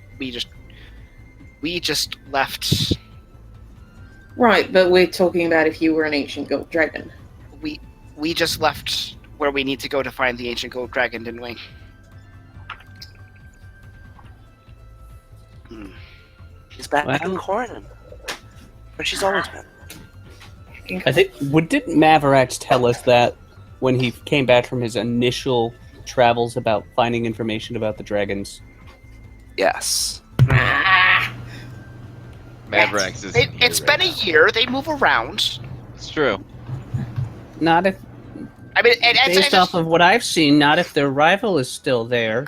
Speaker 5: left.
Speaker 2: Right, but we're talking about if you were an ancient gold dragon.
Speaker 5: We just left where we need to go to find the ancient gold dragon, didn't we?
Speaker 3: She's back
Speaker 6: Well-
Speaker 3: in Coronin, where she's always been.
Speaker 6: I think didn't Mavarax tell us that when he came back from his initial travels about finding information about the dragons?
Speaker 3: Yes.
Speaker 7: Mavarax is.
Speaker 5: It's been a year. They move around.
Speaker 7: It's true.
Speaker 6: Not if,
Speaker 5: I mean,
Speaker 6: based off of what I've seen, not if their rival is still there.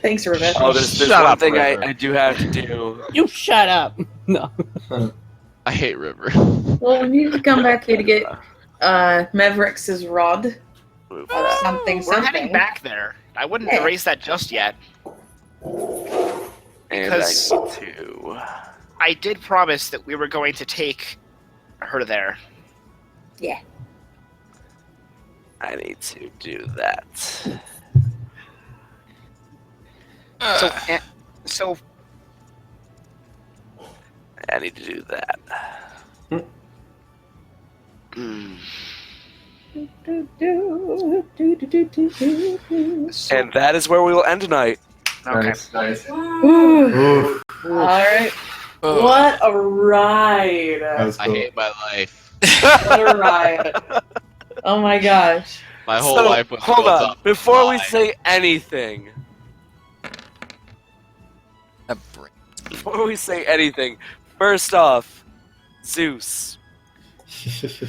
Speaker 2: Thanks, Rebecca.
Speaker 3: Oh, there's
Speaker 7: Shut
Speaker 3: one
Speaker 7: up,
Speaker 3: thing
Speaker 7: River.
Speaker 3: I do have to do.
Speaker 6: You shut up. No.
Speaker 7: I hate River.
Speaker 2: Well, we need to come back here to get Mavarax's rod. Something,
Speaker 5: we're heading back there. I wouldn't erase that just yet.
Speaker 3: And
Speaker 5: Because-
Speaker 3: I need to.
Speaker 5: I did promise that we were going to take her there.
Speaker 2: Yeah.
Speaker 3: I need to do that.
Speaker 5: So
Speaker 3: I need to do that. And that is where we will end tonight.
Speaker 5: Okay.
Speaker 4: Nice.
Speaker 2: All right.
Speaker 1: Oh,
Speaker 2: What a ride!
Speaker 4: That's
Speaker 7: I
Speaker 4: cool.
Speaker 7: hate my life.
Speaker 2: What a ride! Oh my gosh.
Speaker 7: My whole
Speaker 3: So,
Speaker 7: life was
Speaker 3: hold
Speaker 7: built
Speaker 3: on.
Speaker 7: up.
Speaker 3: Before we
Speaker 7: by-
Speaker 3: say anything,
Speaker 1: that brain.
Speaker 3: First off, Zeus,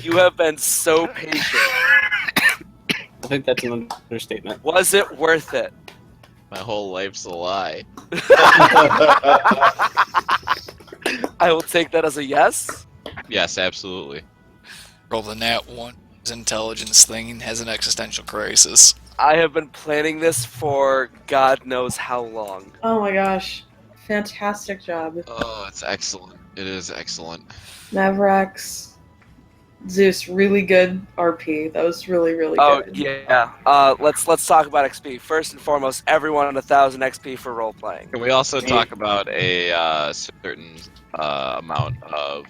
Speaker 3: you have been so patient.
Speaker 6: I think that's an understatement.
Speaker 3: Was it worth it?
Speaker 7: My whole life's a lie.
Speaker 3: I will take that as a yes.
Speaker 7: Yes, absolutely.
Speaker 1: Roll the nat 1. His intelligence thing has an existential crisis.
Speaker 3: I have been planning this for God knows how long.
Speaker 2: Oh my gosh. Fantastic job.
Speaker 7: Oh, it's excellent. It is excellent.
Speaker 2: Mavarax. Zeus, really good RP. That was really, really
Speaker 3: Oh
Speaker 2: good.
Speaker 3: yeah. Let's talk about XP. First and foremost, everyone on 1,000 XP for role playing.
Speaker 7: Can we also talk about a certain amount of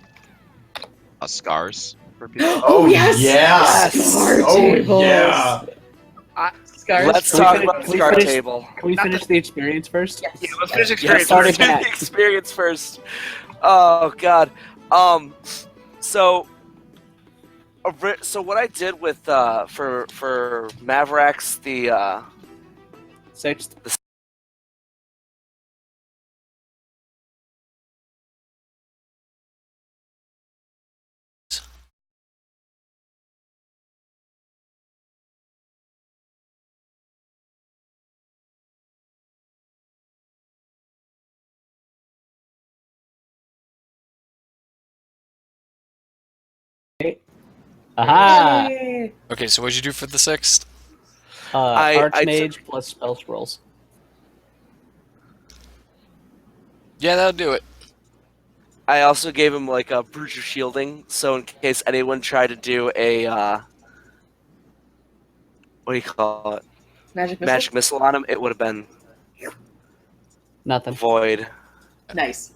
Speaker 7: scars for people?
Speaker 2: Oh, yes!
Speaker 9: yeah.
Speaker 2: Scar
Speaker 9: Oh,
Speaker 2: tables.
Speaker 9: yeah.
Speaker 2: Scars.
Speaker 3: Let's
Speaker 6: Can we
Speaker 3: talk
Speaker 6: finish-
Speaker 3: about the
Speaker 6: can we
Speaker 3: scar
Speaker 6: finish-
Speaker 3: table.
Speaker 6: Can we finish the experience first?
Speaker 2: Yes.
Speaker 5: Yeah, let's finish
Speaker 6: Yeah,
Speaker 5: experience.
Speaker 6: started
Speaker 5: first.
Speaker 6: back.
Speaker 3: The experience first. Oh god. So what I did with for Mavarax the
Speaker 6: Sixth. Aha!
Speaker 2: Yay.
Speaker 1: Okay, so what'd you do for the 6th?
Speaker 3: I
Speaker 6: Archmage plus spell scrolls.
Speaker 1: Yeah, that'll do it.
Speaker 3: I also gave him like a brute of shielding, so in case anyone tried to do a what do you call it?
Speaker 2: Magic missile?
Speaker 3: Magic missile on him, it would have been
Speaker 6: Nothing.
Speaker 3: void.
Speaker 2: Nice.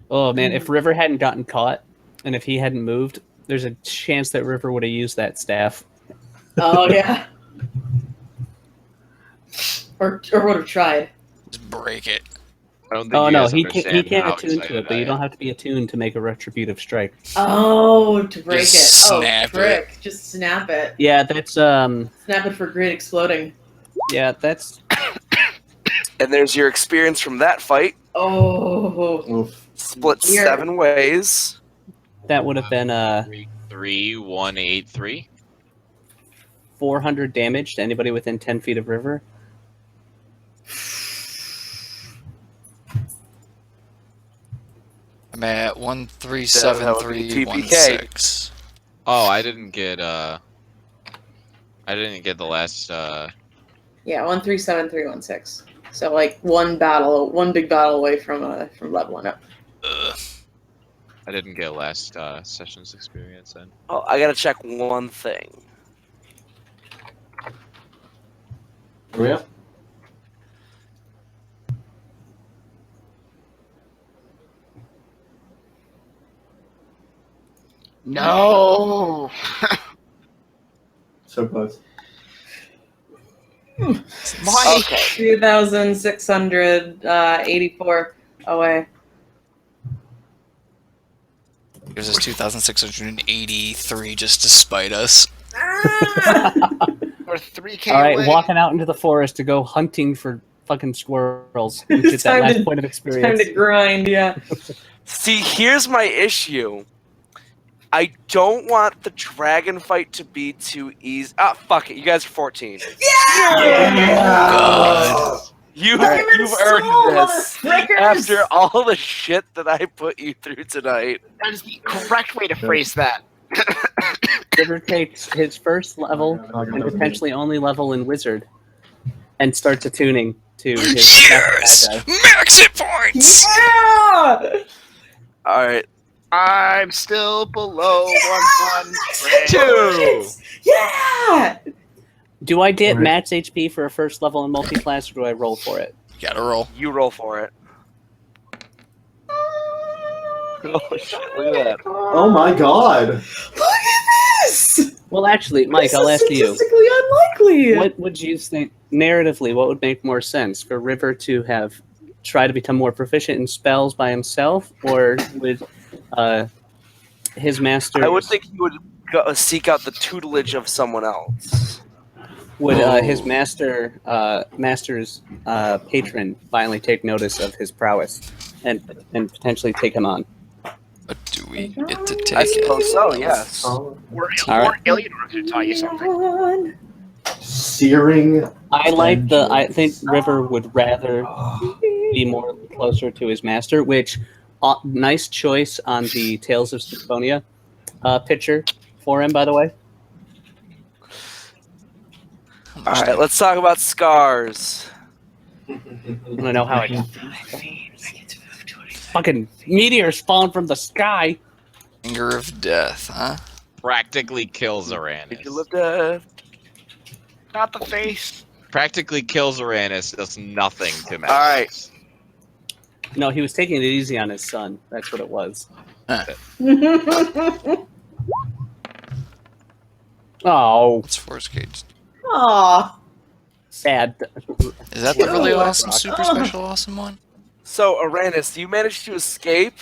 Speaker 6: Oh man, if River hadn't gotten caught, and if he hadn't moved, there's a chance that River would have used that staff.
Speaker 2: Oh, yeah. Or would have tried.
Speaker 1: Just break it.
Speaker 7: I don't think
Speaker 6: Oh
Speaker 7: you
Speaker 6: no,
Speaker 7: guys
Speaker 6: he
Speaker 7: understand
Speaker 6: can't
Speaker 7: how
Speaker 6: attune to
Speaker 7: excited
Speaker 6: it, but
Speaker 7: I
Speaker 6: you
Speaker 7: am.
Speaker 6: don't have to be attuned to make a retributive strike.
Speaker 2: Oh, to break
Speaker 1: Just
Speaker 2: it.
Speaker 1: snap
Speaker 2: Oh, frick. Just snap it.
Speaker 6: Yeah, that's
Speaker 2: Snap it for great exploding.
Speaker 6: yeah, that's
Speaker 3: And there's your experience from that fight.
Speaker 2: Oh.
Speaker 4: Oof.
Speaker 3: Split
Speaker 2: Here.
Speaker 3: 7 ways.
Speaker 6: that would have been
Speaker 7: 3,183.
Speaker 6: 400 damage to anybody within 10 feet of River.
Speaker 1: I'm at 1373116.
Speaker 7: Oh, I didn't get the last
Speaker 2: Yeah, 137316. So like one big battle away from leveling up.
Speaker 1: Ugh.
Speaker 7: I didn't get last session's experience then.
Speaker 3: Oh, I gotta check one thing.
Speaker 4: Oh, yeah.
Speaker 5: No.
Speaker 4: So close.
Speaker 5: My.
Speaker 3: Okay.
Speaker 2: 2,684 away.
Speaker 1: Gives us 2,683 just to spite us.
Speaker 5: We're 3K
Speaker 6: All right,
Speaker 5: away.
Speaker 6: walking out into the forest to go hunting for fucking squirrels. And
Speaker 2: It's
Speaker 6: get that
Speaker 2: time
Speaker 6: last
Speaker 2: to-
Speaker 6: point of
Speaker 2: Time
Speaker 6: experience.
Speaker 2: to grind, yeah.
Speaker 3: See, here's my issue. I don't want the dragon fight to be too easy. Ah, fuck it. You guys are 14.
Speaker 1: God.
Speaker 3: You've
Speaker 2: You're
Speaker 3: earned
Speaker 2: so
Speaker 3: this
Speaker 2: motherfrickers.
Speaker 3: after all the shit that I put you through tonight.
Speaker 5: That is the correct way to phrase that.
Speaker 6: River takes his first level and potentially only level in Wizard and starts attuning to his
Speaker 1: Yes!
Speaker 6: bad guy.
Speaker 1: Max hit points!
Speaker 2: Yeah!
Speaker 3: All right.
Speaker 5: I'm still below 100.
Speaker 3: Two.
Speaker 2: Yeah!
Speaker 6: Do I get
Speaker 9: Alright.
Speaker 6: max HP for a first level in multi-class, or do I roll for it?
Speaker 1: You gotta roll.
Speaker 3: You roll for it. Oh shit! Look at that.
Speaker 9: Oh my god.
Speaker 2: Look at this!
Speaker 6: Well, actually, Mike,
Speaker 2: This
Speaker 6: I'll
Speaker 2: is
Speaker 6: ask you.
Speaker 2: statistically unlikely.
Speaker 6: What would you think, narratively, what would make more sense? For River to have try to become more proficient in spells by himself, or would his master...
Speaker 3: I would think he would seek out the tutelage of someone else.
Speaker 6: Would his master's patron finally take notice of his prowess and potentially take him on?
Speaker 1: But do we get to take
Speaker 3: I
Speaker 1: it?
Speaker 3: suppose so. Yes.
Speaker 6: All
Speaker 5: Or
Speaker 6: right.
Speaker 5: Illianor could tell you something.
Speaker 9: Searing.
Speaker 6: I think River would rather be more closer to his master, which nice choice on the Tales of Symphonia picture for him, by the way.
Speaker 3: All right. Let's talk about scars.
Speaker 6: I want to know how I fucking meteors falling from the sky.
Speaker 1: Finger of death, huh?
Speaker 7: Practically kills
Speaker 3: Did
Speaker 7: Arranis.
Speaker 3: you live to?
Speaker 5: Not the face.
Speaker 7: Practically kills Arranis. Does nothing to Max.
Speaker 3: All right.
Speaker 6: No, he was taking it easy on his son. That's what it was. Oh,
Speaker 1: What's Force Cage?
Speaker 2: Aw.
Speaker 6: sad.
Speaker 1: Is that the really
Speaker 2: Cute.
Speaker 1: awesome, super special, awesome one?
Speaker 3: So Arranis, you managed to escape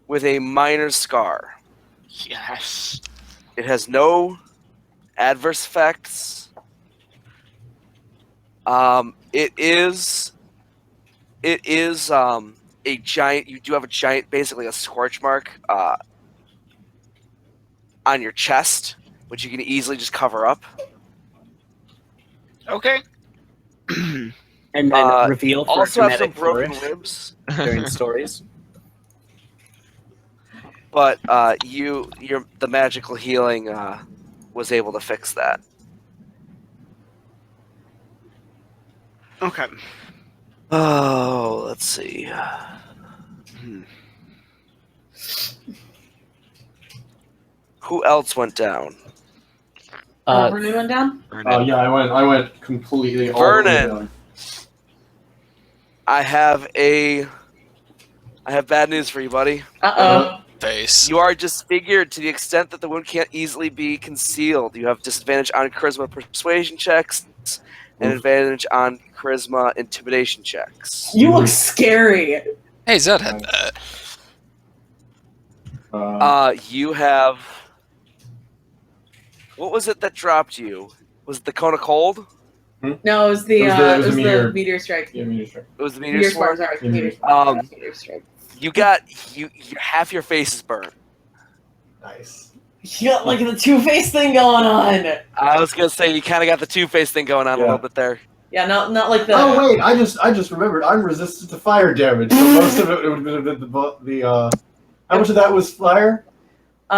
Speaker 3: with a minor scar.
Speaker 5: Yes.
Speaker 3: It has no adverse effects. It is a giant. You do have a giant, basically a scorch mark on your chest, which you can easily just cover up.
Speaker 5: Okay.
Speaker 6: And then reveal for
Speaker 3: Also have some
Speaker 6: dramatic
Speaker 3: broken
Speaker 6: flourish
Speaker 3: ribs,
Speaker 6: during stories.
Speaker 3: but the magical healing was able to fix that.
Speaker 5: Okay.
Speaker 3: Oh, let's see. Who else went down?
Speaker 2: Vernon went down?
Speaker 4: Oh yeah, I went completely all the way
Speaker 3: Vernon.
Speaker 4: down.
Speaker 3: I have bad news for you, buddy.
Speaker 2: Uh-oh.
Speaker 1: Face.
Speaker 3: You are disfigured to the extent that the wound can't easily be concealed. You have disadvantage on charisma persuasion checks and advantage on charisma intimidation checks.
Speaker 2: You look scary.
Speaker 1: Hey, Zed had that.
Speaker 3: You have. What was it that dropped you? Was it the cone of cold?
Speaker 2: No, it was the
Speaker 4: It was the meteor.
Speaker 2: the meteor strike.
Speaker 4: Yeah, meteor strike.
Speaker 3: It was the meteor
Speaker 2: Meteor
Speaker 3: sword.
Speaker 2: spar, sorry.
Speaker 4: Yeah,
Speaker 2: Meteor
Speaker 4: meteor
Speaker 2: spar.
Speaker 3: Um,
Speaker 2: Meteor strike.
Speaker 3: You got half your face is burnt.
Speaker 4: Nice.
Speaker 2: You got like the Two-Face thing going on.
Speaker 3: I was gonna say you kind of got the Two-Face thing going on a
Speaker 4: Yeah.
Speaker 3: little bit there.
Speaker 2: Yeah, not like the.
Speaker 4: Oh wait, I just remembered. I'm resistant to fire damage, so most of it would have been the how much of that was fire?
Speaker 1: So-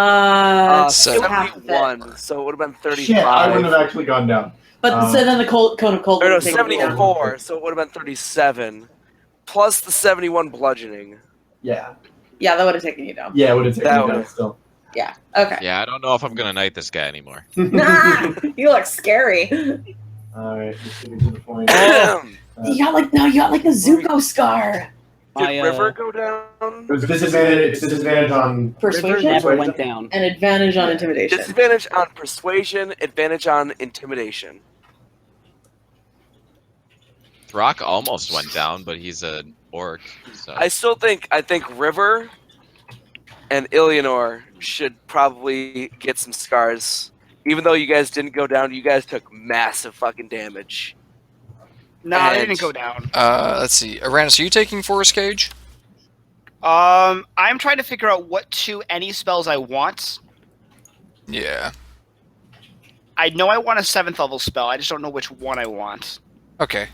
Speaker 2: half of it.
Speaker 3: 71. So it would have been 35.
Speaker 4: Shit, I wouldn't have actually gone down.
Speaker 2: But so then the cone of cold.
Speaker 3: Or no,
Speaker 2: would take it down.
Speaker 3: 74. So it would have been 37, plus the 71 bludgeoning.
Speaker 4: Yeah,
Speaker 2: Yeah, that would have taken you down.
Speaker 4: yeah, it would have taken
Speaker 3: That
Speaker 4: me down
Speaker 3: would've-
Speaker 4: still.
Speaker 2: Yeah. Okay.
Speaker 7: Yeah, I don't know if I'm gonna knight this guy anymore.
Speaker 2: Nah, you look scary.
Speaker 4: All right, let's get to the point.
Speaker 2: You got like the Zuko scar.
Speaker 3: Did River go down?
Speaker 4: It was disadvantage on
Speaker 6: River
Speaker 2: Persuasion
Speaker 6: never went down.
Speaker 2: and advantage on intimidation.
Speaker 3: Disadvantage on persuasion, advantage on intimidation.
Speaker 7: Throkk almost went down, but he's an orc. So.
Speaker 3: I think River and Illianor should probably get some scars. Even though you guys didn't go down, you guys took massive fucking damage.
Speaker 5: Nah, they
Speaker 3: And-
Speaker 5: didn't go down.
Speaker 1: Let's see. Arranis, are you taking Force Cage?
Speaker 5: I'm trying to figure out any spells I want.
Speaker 1: Yeah.
Speaker 5: I know I want a 7th level spell. I just don't know which one I want.
Speaker 1: Okay.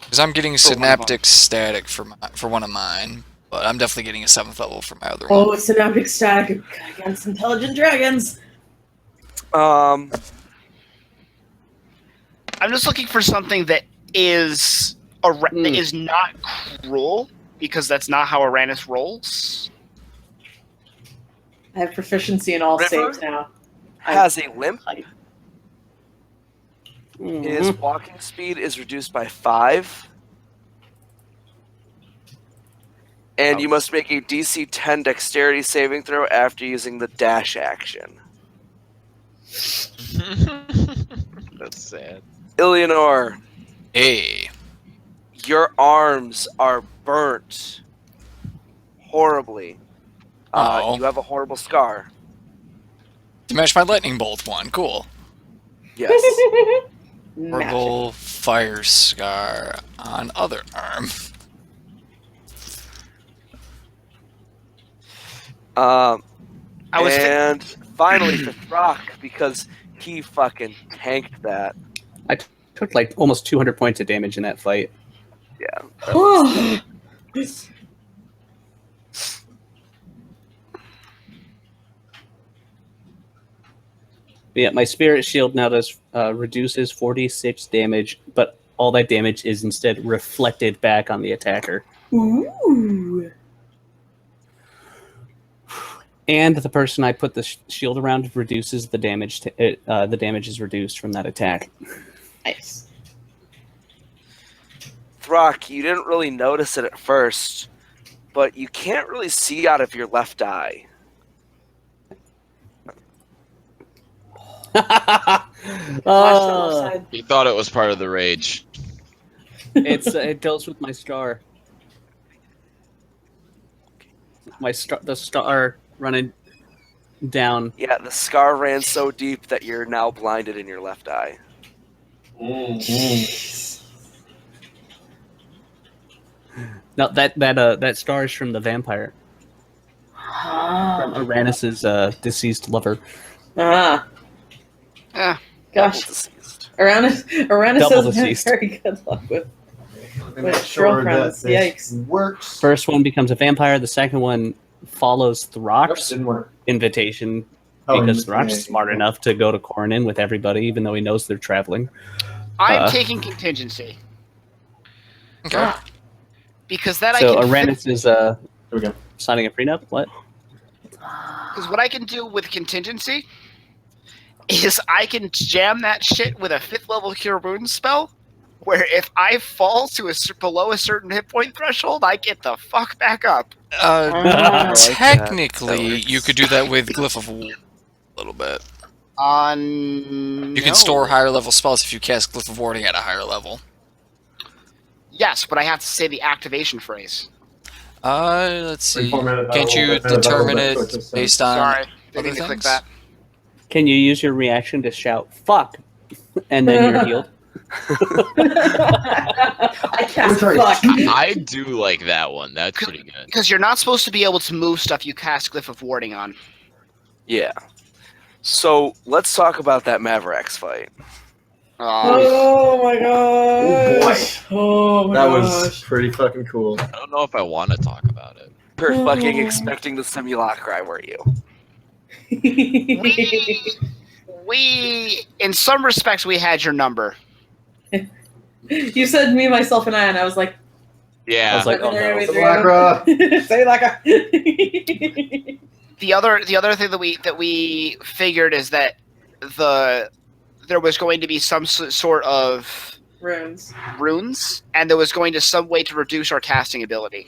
Speaker 1: Because I'm getting
Speaker 5: For one of
Speaker 1: Synaptic Static for one of mine, but I'm definitely getting a 7th level for my other one.
Speaker 2: Oh, it's synaptic static against intelligent dragons.
Speaker 5: I'm just looking for something that is that is not cruel, because that's not how Arranis rolls.
Speaker 2: I have proficiency in all
Speaker 3: River?
Speaker 2: saves now.
Speaker 3: Has a limp.
Speaker 6: Mhm.
Speaker 3: His walking speed is reduced by 5. And you must make a DC 10 dexterity saving throw after using the dash action.
Speaker 7: That's sad.
Speaker 3: Illianor,
Speaker 1: Hey.
Speaker 3: your arms are burnt horribly.
Speaker 1: Oh.
Speaker 3: You have a horrible scar.
Speaker 1: To match my lightning bolt one. Cool.
Speaker 3: Yes.
Speaker 1: Horrible fire scar on other arm.
Speaker 3: And finally for Throkk, because he fucking tanked that.
Speaker 6: I took like almost 200 points of damage in that fight.
Speaker 3: Yeah.
Speaker 6: But yeah, my spirit shield now does reduces 46 damage, but all that damage is instead reflected back on the attacker.
Speaker 2: Ooh.
Speaker 6: And the person I put the shield around reduces the damage. The damage is reduced from that attack.
Speaker 2: Nice.
Speaker 3: Throkk, you didn't really notice it at first, but you can't really see out of your left eye.
Speaker 7: He thought it was part of the rage.
Speaker 6: It deals with my star. The star running down.
Speaker 3: Yeah, the scar ran so deep that you're now blinded in your left eye.
Speaker 6: No, that star is from the vampire. From Arranis' deceased lover.
Speaker 2: Ah. Gosh. Arranis
Speaker 6: Double
Speaker 2: has had
Speaker 6: deceased.
Speaker 2: very good luck with
Speaker 9: Make sure that
Speaker 2: girlfriends.
Speaker 9: this
Speaker 2: Yikes.
Speaker 9: works.
Speaker 6: First one becomes a vampire. The second one follows Throck's
Speaker 9: Didn't work.
Speaker 6: invitation
Speaker 9: Oh,
Speaker 6: because
Speaker 9: invitation.
Speaker 6: Throck's smart enough to go to Cornin with everybody, even though he knows they're traveling.
Speaker 5: I'm taking contingency.
Speaker 1: Okay.
Speaker 5: Because that
Speaker 6: So
Speaker 5: I can
Speaker 6: Arranis is
Speaker 9: Here we go.
Speaker 6: signing a prenup. What?
Speaker 5: Because what I can do with contingency is I can jam that shit with a 5th level Cure Wounds spell, where if I fall to below a certain hit point threshold, I get the fuck back up.
Speaker 1: Technically, you could do that with Glyph of War a little bit. You can store higher level spells if you cast Glyph of Warding at a higher level.
Speaker 5: Yes, but I have to say the activation phrase.
Speaker 1: Let's see.
Speaker 9: 3-4 minute
Speaker 1: Can't
Speaker 9: battle,
Speaker 1: you
Speaker 9: minute
Speaker 1: determine
Speaker 9: battle,
Speaker 1: it
Speaker 9: just
Speaker 1: based on
Speaker 5: Sorry,
Speaker 1: other
Speaker 5: didn't mean to click
Speaker 1: things?
Speaker 5: that.
Speaker 6: Can you use your reaction to shout "fuck" and then you're healed?
Speaker 2: I cast
Speaker 9: Sorry.
Speaker 2: fuck.
Speaker 7: I do like that one. That's pretty good.
Speaker 5: Because you're not supposed to be able to move stuff you cast Glyph of Warding on.
Speaker 3: Yeah. So let's talk about that Mavarax fight.
Speaker 2: Oh my gosh. Oh my
Speaker 4: That
Speaker 2: gosh.
Speaker 4: was pretty fucking cool.
Speaker 7: I don't know if I want to talk about it.
Speaker 3: You're fucking expecting the simulacra, were you?
Speaker 5: We, in some respects, we had your number.
Speaker 2: You said me, myself, and I was like,
Speaker 7: Yeah.
Speaker 6: I was like,
Speaker 2: I'm
Speaker 6: oh
Speaker 2: there
Speaker 6: no.
Speaker 2: with
Speaker 9: Simulacra.
Speaker 2: you. Say like a.
Speaker 5: The other thing that we figured is that there was going to be some sort of runes, and there was going to some way to reduce our casting ability.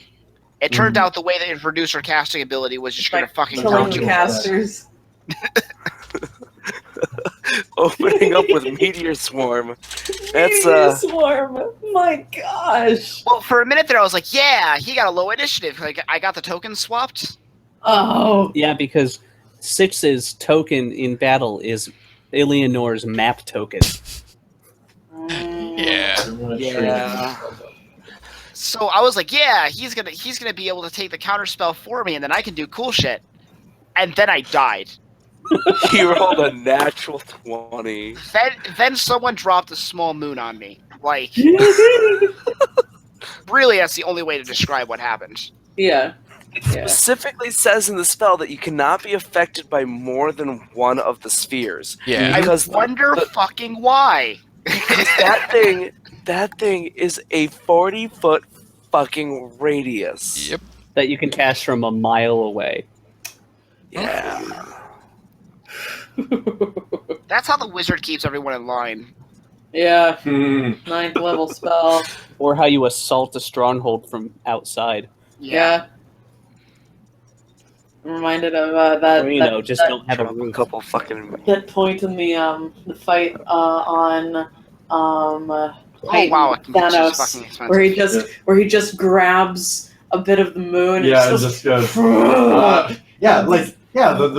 Speaker 5: It turned out the way that it reduced our casting ability was just going to fucking
Speaker 2: killing
Speaker 5: count
Speaker 2: the
Speaker 5: you.
Speaker 2: casters.
Speaker 3: Opening up with Meteor Swarm. That's
Speaker 2: Meteor Swarm. My gosh.
Speaker 5: Well, for a minute there, I was like, "Yeah, he got a low initiative. Like, I got the tokens swapped."
Speaker 2: Oh.
Speaker 6: Yeah, because Six's token in battle is Illianor's map token.
Speaker 1: Yeah.
Speaker 5: So I was like, "Yeah, he's gonna be able to take the counter spell for me, and then I can do cool shit." And then I died.
Speaker 3: He rolled a natural 20.
Speaker 5: Then someone dropped a small moon on me. Like, really, that's the only way to describe what happened.
Speaker 2: Yeah.
Speaker 3: It specifically says in the spell that you cannot be affected by more than one of the spheres.
Speaker 1: Yeah.
Speaker 3: Because
Speaker 5: I wonder fucking why.
Speaker 3: that thing is a 40-foot fucking radius.
Speaker 1: Yep.
Speaker 6: That you can cast from a mile away.
Speaker 3: Yeah.
Speaker 5: That's how the wizard keeps everyone in line.
Speaker 2: Yeah. 9th level spell.
Speaker 6: Or how you assault a stronghold from outside.
Speaker 2: Yeah. reminded of that.
Speaker 6: Or,
Speaker 2: that,
Speaker 6: just
Speaker 2: that,
Speaker 6: don't have a
Speaker 3: Drop a
Speaker 6: roof.
Speaker 3: couple fucking.
Speaker 2: that point in the fight on
Speaker 5: Oh wow, it's just
Speaker 2: Thanos,
Speaker 5: fucking expensive.
Speaker 2: where he just grabs a bit of the moon.
Speaker 4: Yeah,
Speaker 2: and
Speaker 4: it just goes. The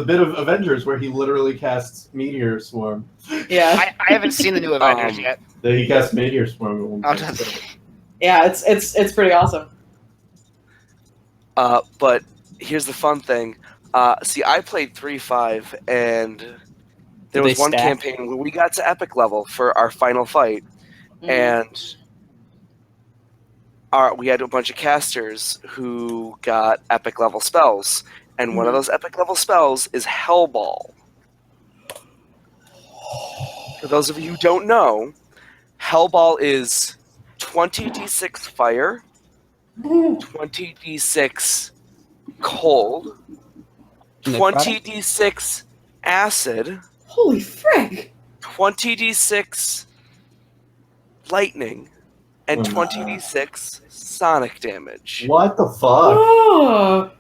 Speaker 4: bit of Avengers where he literally casts Meteor Swarm.
Speaker 2: yeah,
Speaker 5: I haven't seen the new Avengers yet.
Speaker 4: He casts Meteor Swarm at one
Speaker 5: Oh,
Speaker 4: point.
Speaker 2: yeah, it's pretty awesome.
Speaker 3: But here's the fun thing. See, I played 3.5, and there was one campaign where we got to epic level for our final fight, and we had a bunch of casters who got epic level spells, and one of those epic level spells is Hellball. For those of you who don't know, Hellball is 20d6 fire, 20d6 cold, 20d6 acid.
Speaker 2: Holy frick!
Speaker 3: 20d6 lightning, and 20d6 sonic damage.
Speaker 4: What the fuck?
Speaker 2: Oh.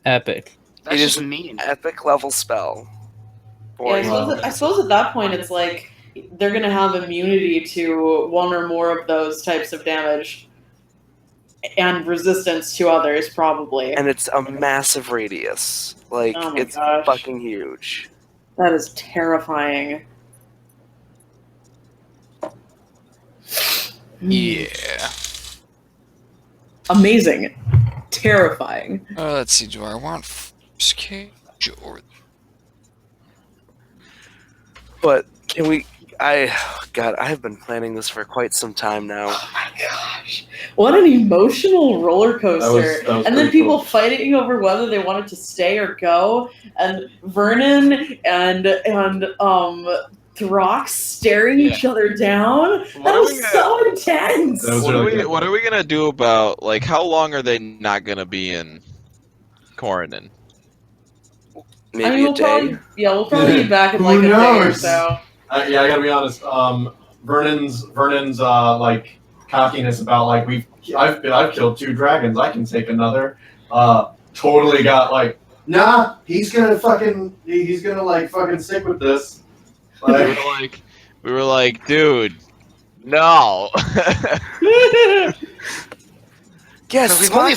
Speaker 6: Epic.
Speaker 5: That's
Speaker 3: It is
Speaker 5: just
Speaker 3: an
Speaker 5: mean.
Speaker 3: epic level spell.
Speaker 2: Yeah, I suppose at that point it's like they're gonna have immunity to one or more of those types of damage. And resistance to others, probably.
Speaker 3: And it's a massive radius. Like,
Speaker 2: Oh my
Speaker 3: it's
Speaker 2: gosh.
Speaker 3: fucking huge.
Speaker 2: That is terrifying.
Speaker 1: Yeah.
Speaker 2: Amazing. Terrifying.
Speaker 1: Let's see. Do I want first cage or?
Speaker 3: But can we? I have been planning this for quite some time now.
Speaker 2: Oh my gosh. What an emotional roller coaster.
Speaker 4: That was
Speaker 2: And then
Speaker 4: pretty
Speaker 2: people
Speaker 4: cool.
Speaker 2: fighting over whether they wanted to stay or go. And Vernon and Throkk staring each other down. That was so intense.
Speaker 4: That was
Speaker 7: What,
Speaker 4: really good.
Speaker 7: what are we gonna do about, like, how long are they not gonna be in Coronin?
Speaker 3: Maybe a day.
Speaker 2: We'll probably be back in
Speaker 4: Who
Speaker 2: like a day or
Speaker 4: knows?
Speaker 2: so.
Speaker 4: I gotta be honest. Vernon's like cockiness about like I've killed 2 dragons. I can take another. Totally got like, nah. He's gonna like fucking stick with this. Like,
Speaker 7: We were like, dude, no.
Speaker 3: Yes,
Speaker 5: we've
Speaker 3: we've only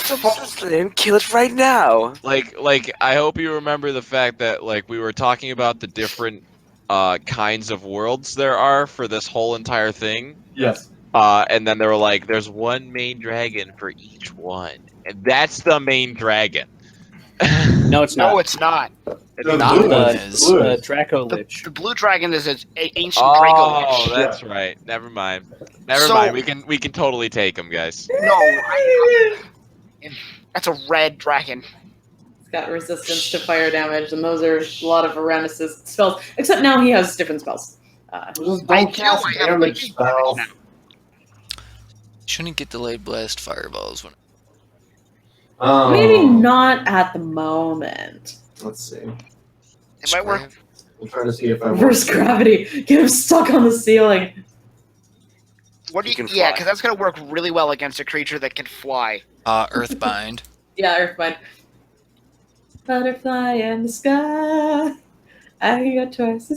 Speaker 5: only
Speaker 3: kill it right now.
Speaker 7: like I hope you remember the fact that, like, we were talking about the different kinds of worlds there are for this whole entire thing.
Speaker 4: yes.
Speaker 7: And then they were like, there's one main dragon for each one, and that's the main dragon.
Speaker 6: No, it's not.
Speaker 5: No, it's not.
Speaker 7: It's
Speaker 4: No, the
Speaker 7: not.
Speaker 4: blue one
Speaker 1: is.
Speaker 4: is. The blue
Speaker 6: The
Speaker 4: is.
Speaker 6: Draco
Speaker 5: The,
Speaker 6: Lich.
Speaker 5: the blue dragon is an ancient Draco
Speaker 7: Oh,
Speaker 5: Lich.
Speaker 7: that's right. Never mind. Never
Speaker 5: So-
Speaker 7: mind. We can totally take them, guys.
Speaker 5: No, that's a red dragon.
Speaker 2: It's got resistance to fire damage, and those are a lot of Arranis' spells. Except now he has different spells.
Speaker 4: Just
Speaker 5: I
Speaker 4: don't
Speaker 5: do,
Speaker 4: cast
Speaker 5: I have
Speaker 4: damage
Speaker 5: like
Speaker 4: spells.
Speaker 5: now.
Speaker 1: Shouldn't get delayed blast fireballs when.
Speaker 2: Maybe not at the moment.
Speaker 4: Let's see.
Speaker 5: It might work.
Speaker 4: We'll try to see if I
Speaker 2: Reverse gravity. Get him stuck on the ceiling.
Speaker 5: What do
Speaker 3: You
Speaker 5: you?
Speaker 3: can
Speaker 5: Yeah,
Speaker 3: fly.
Speaker 5: because that's gonna work really well against a creature that can fly.
Speaker 1: Earthbind.
Speaker 2: Yeah, Earthbind. Butterfly in the sky. I got twice as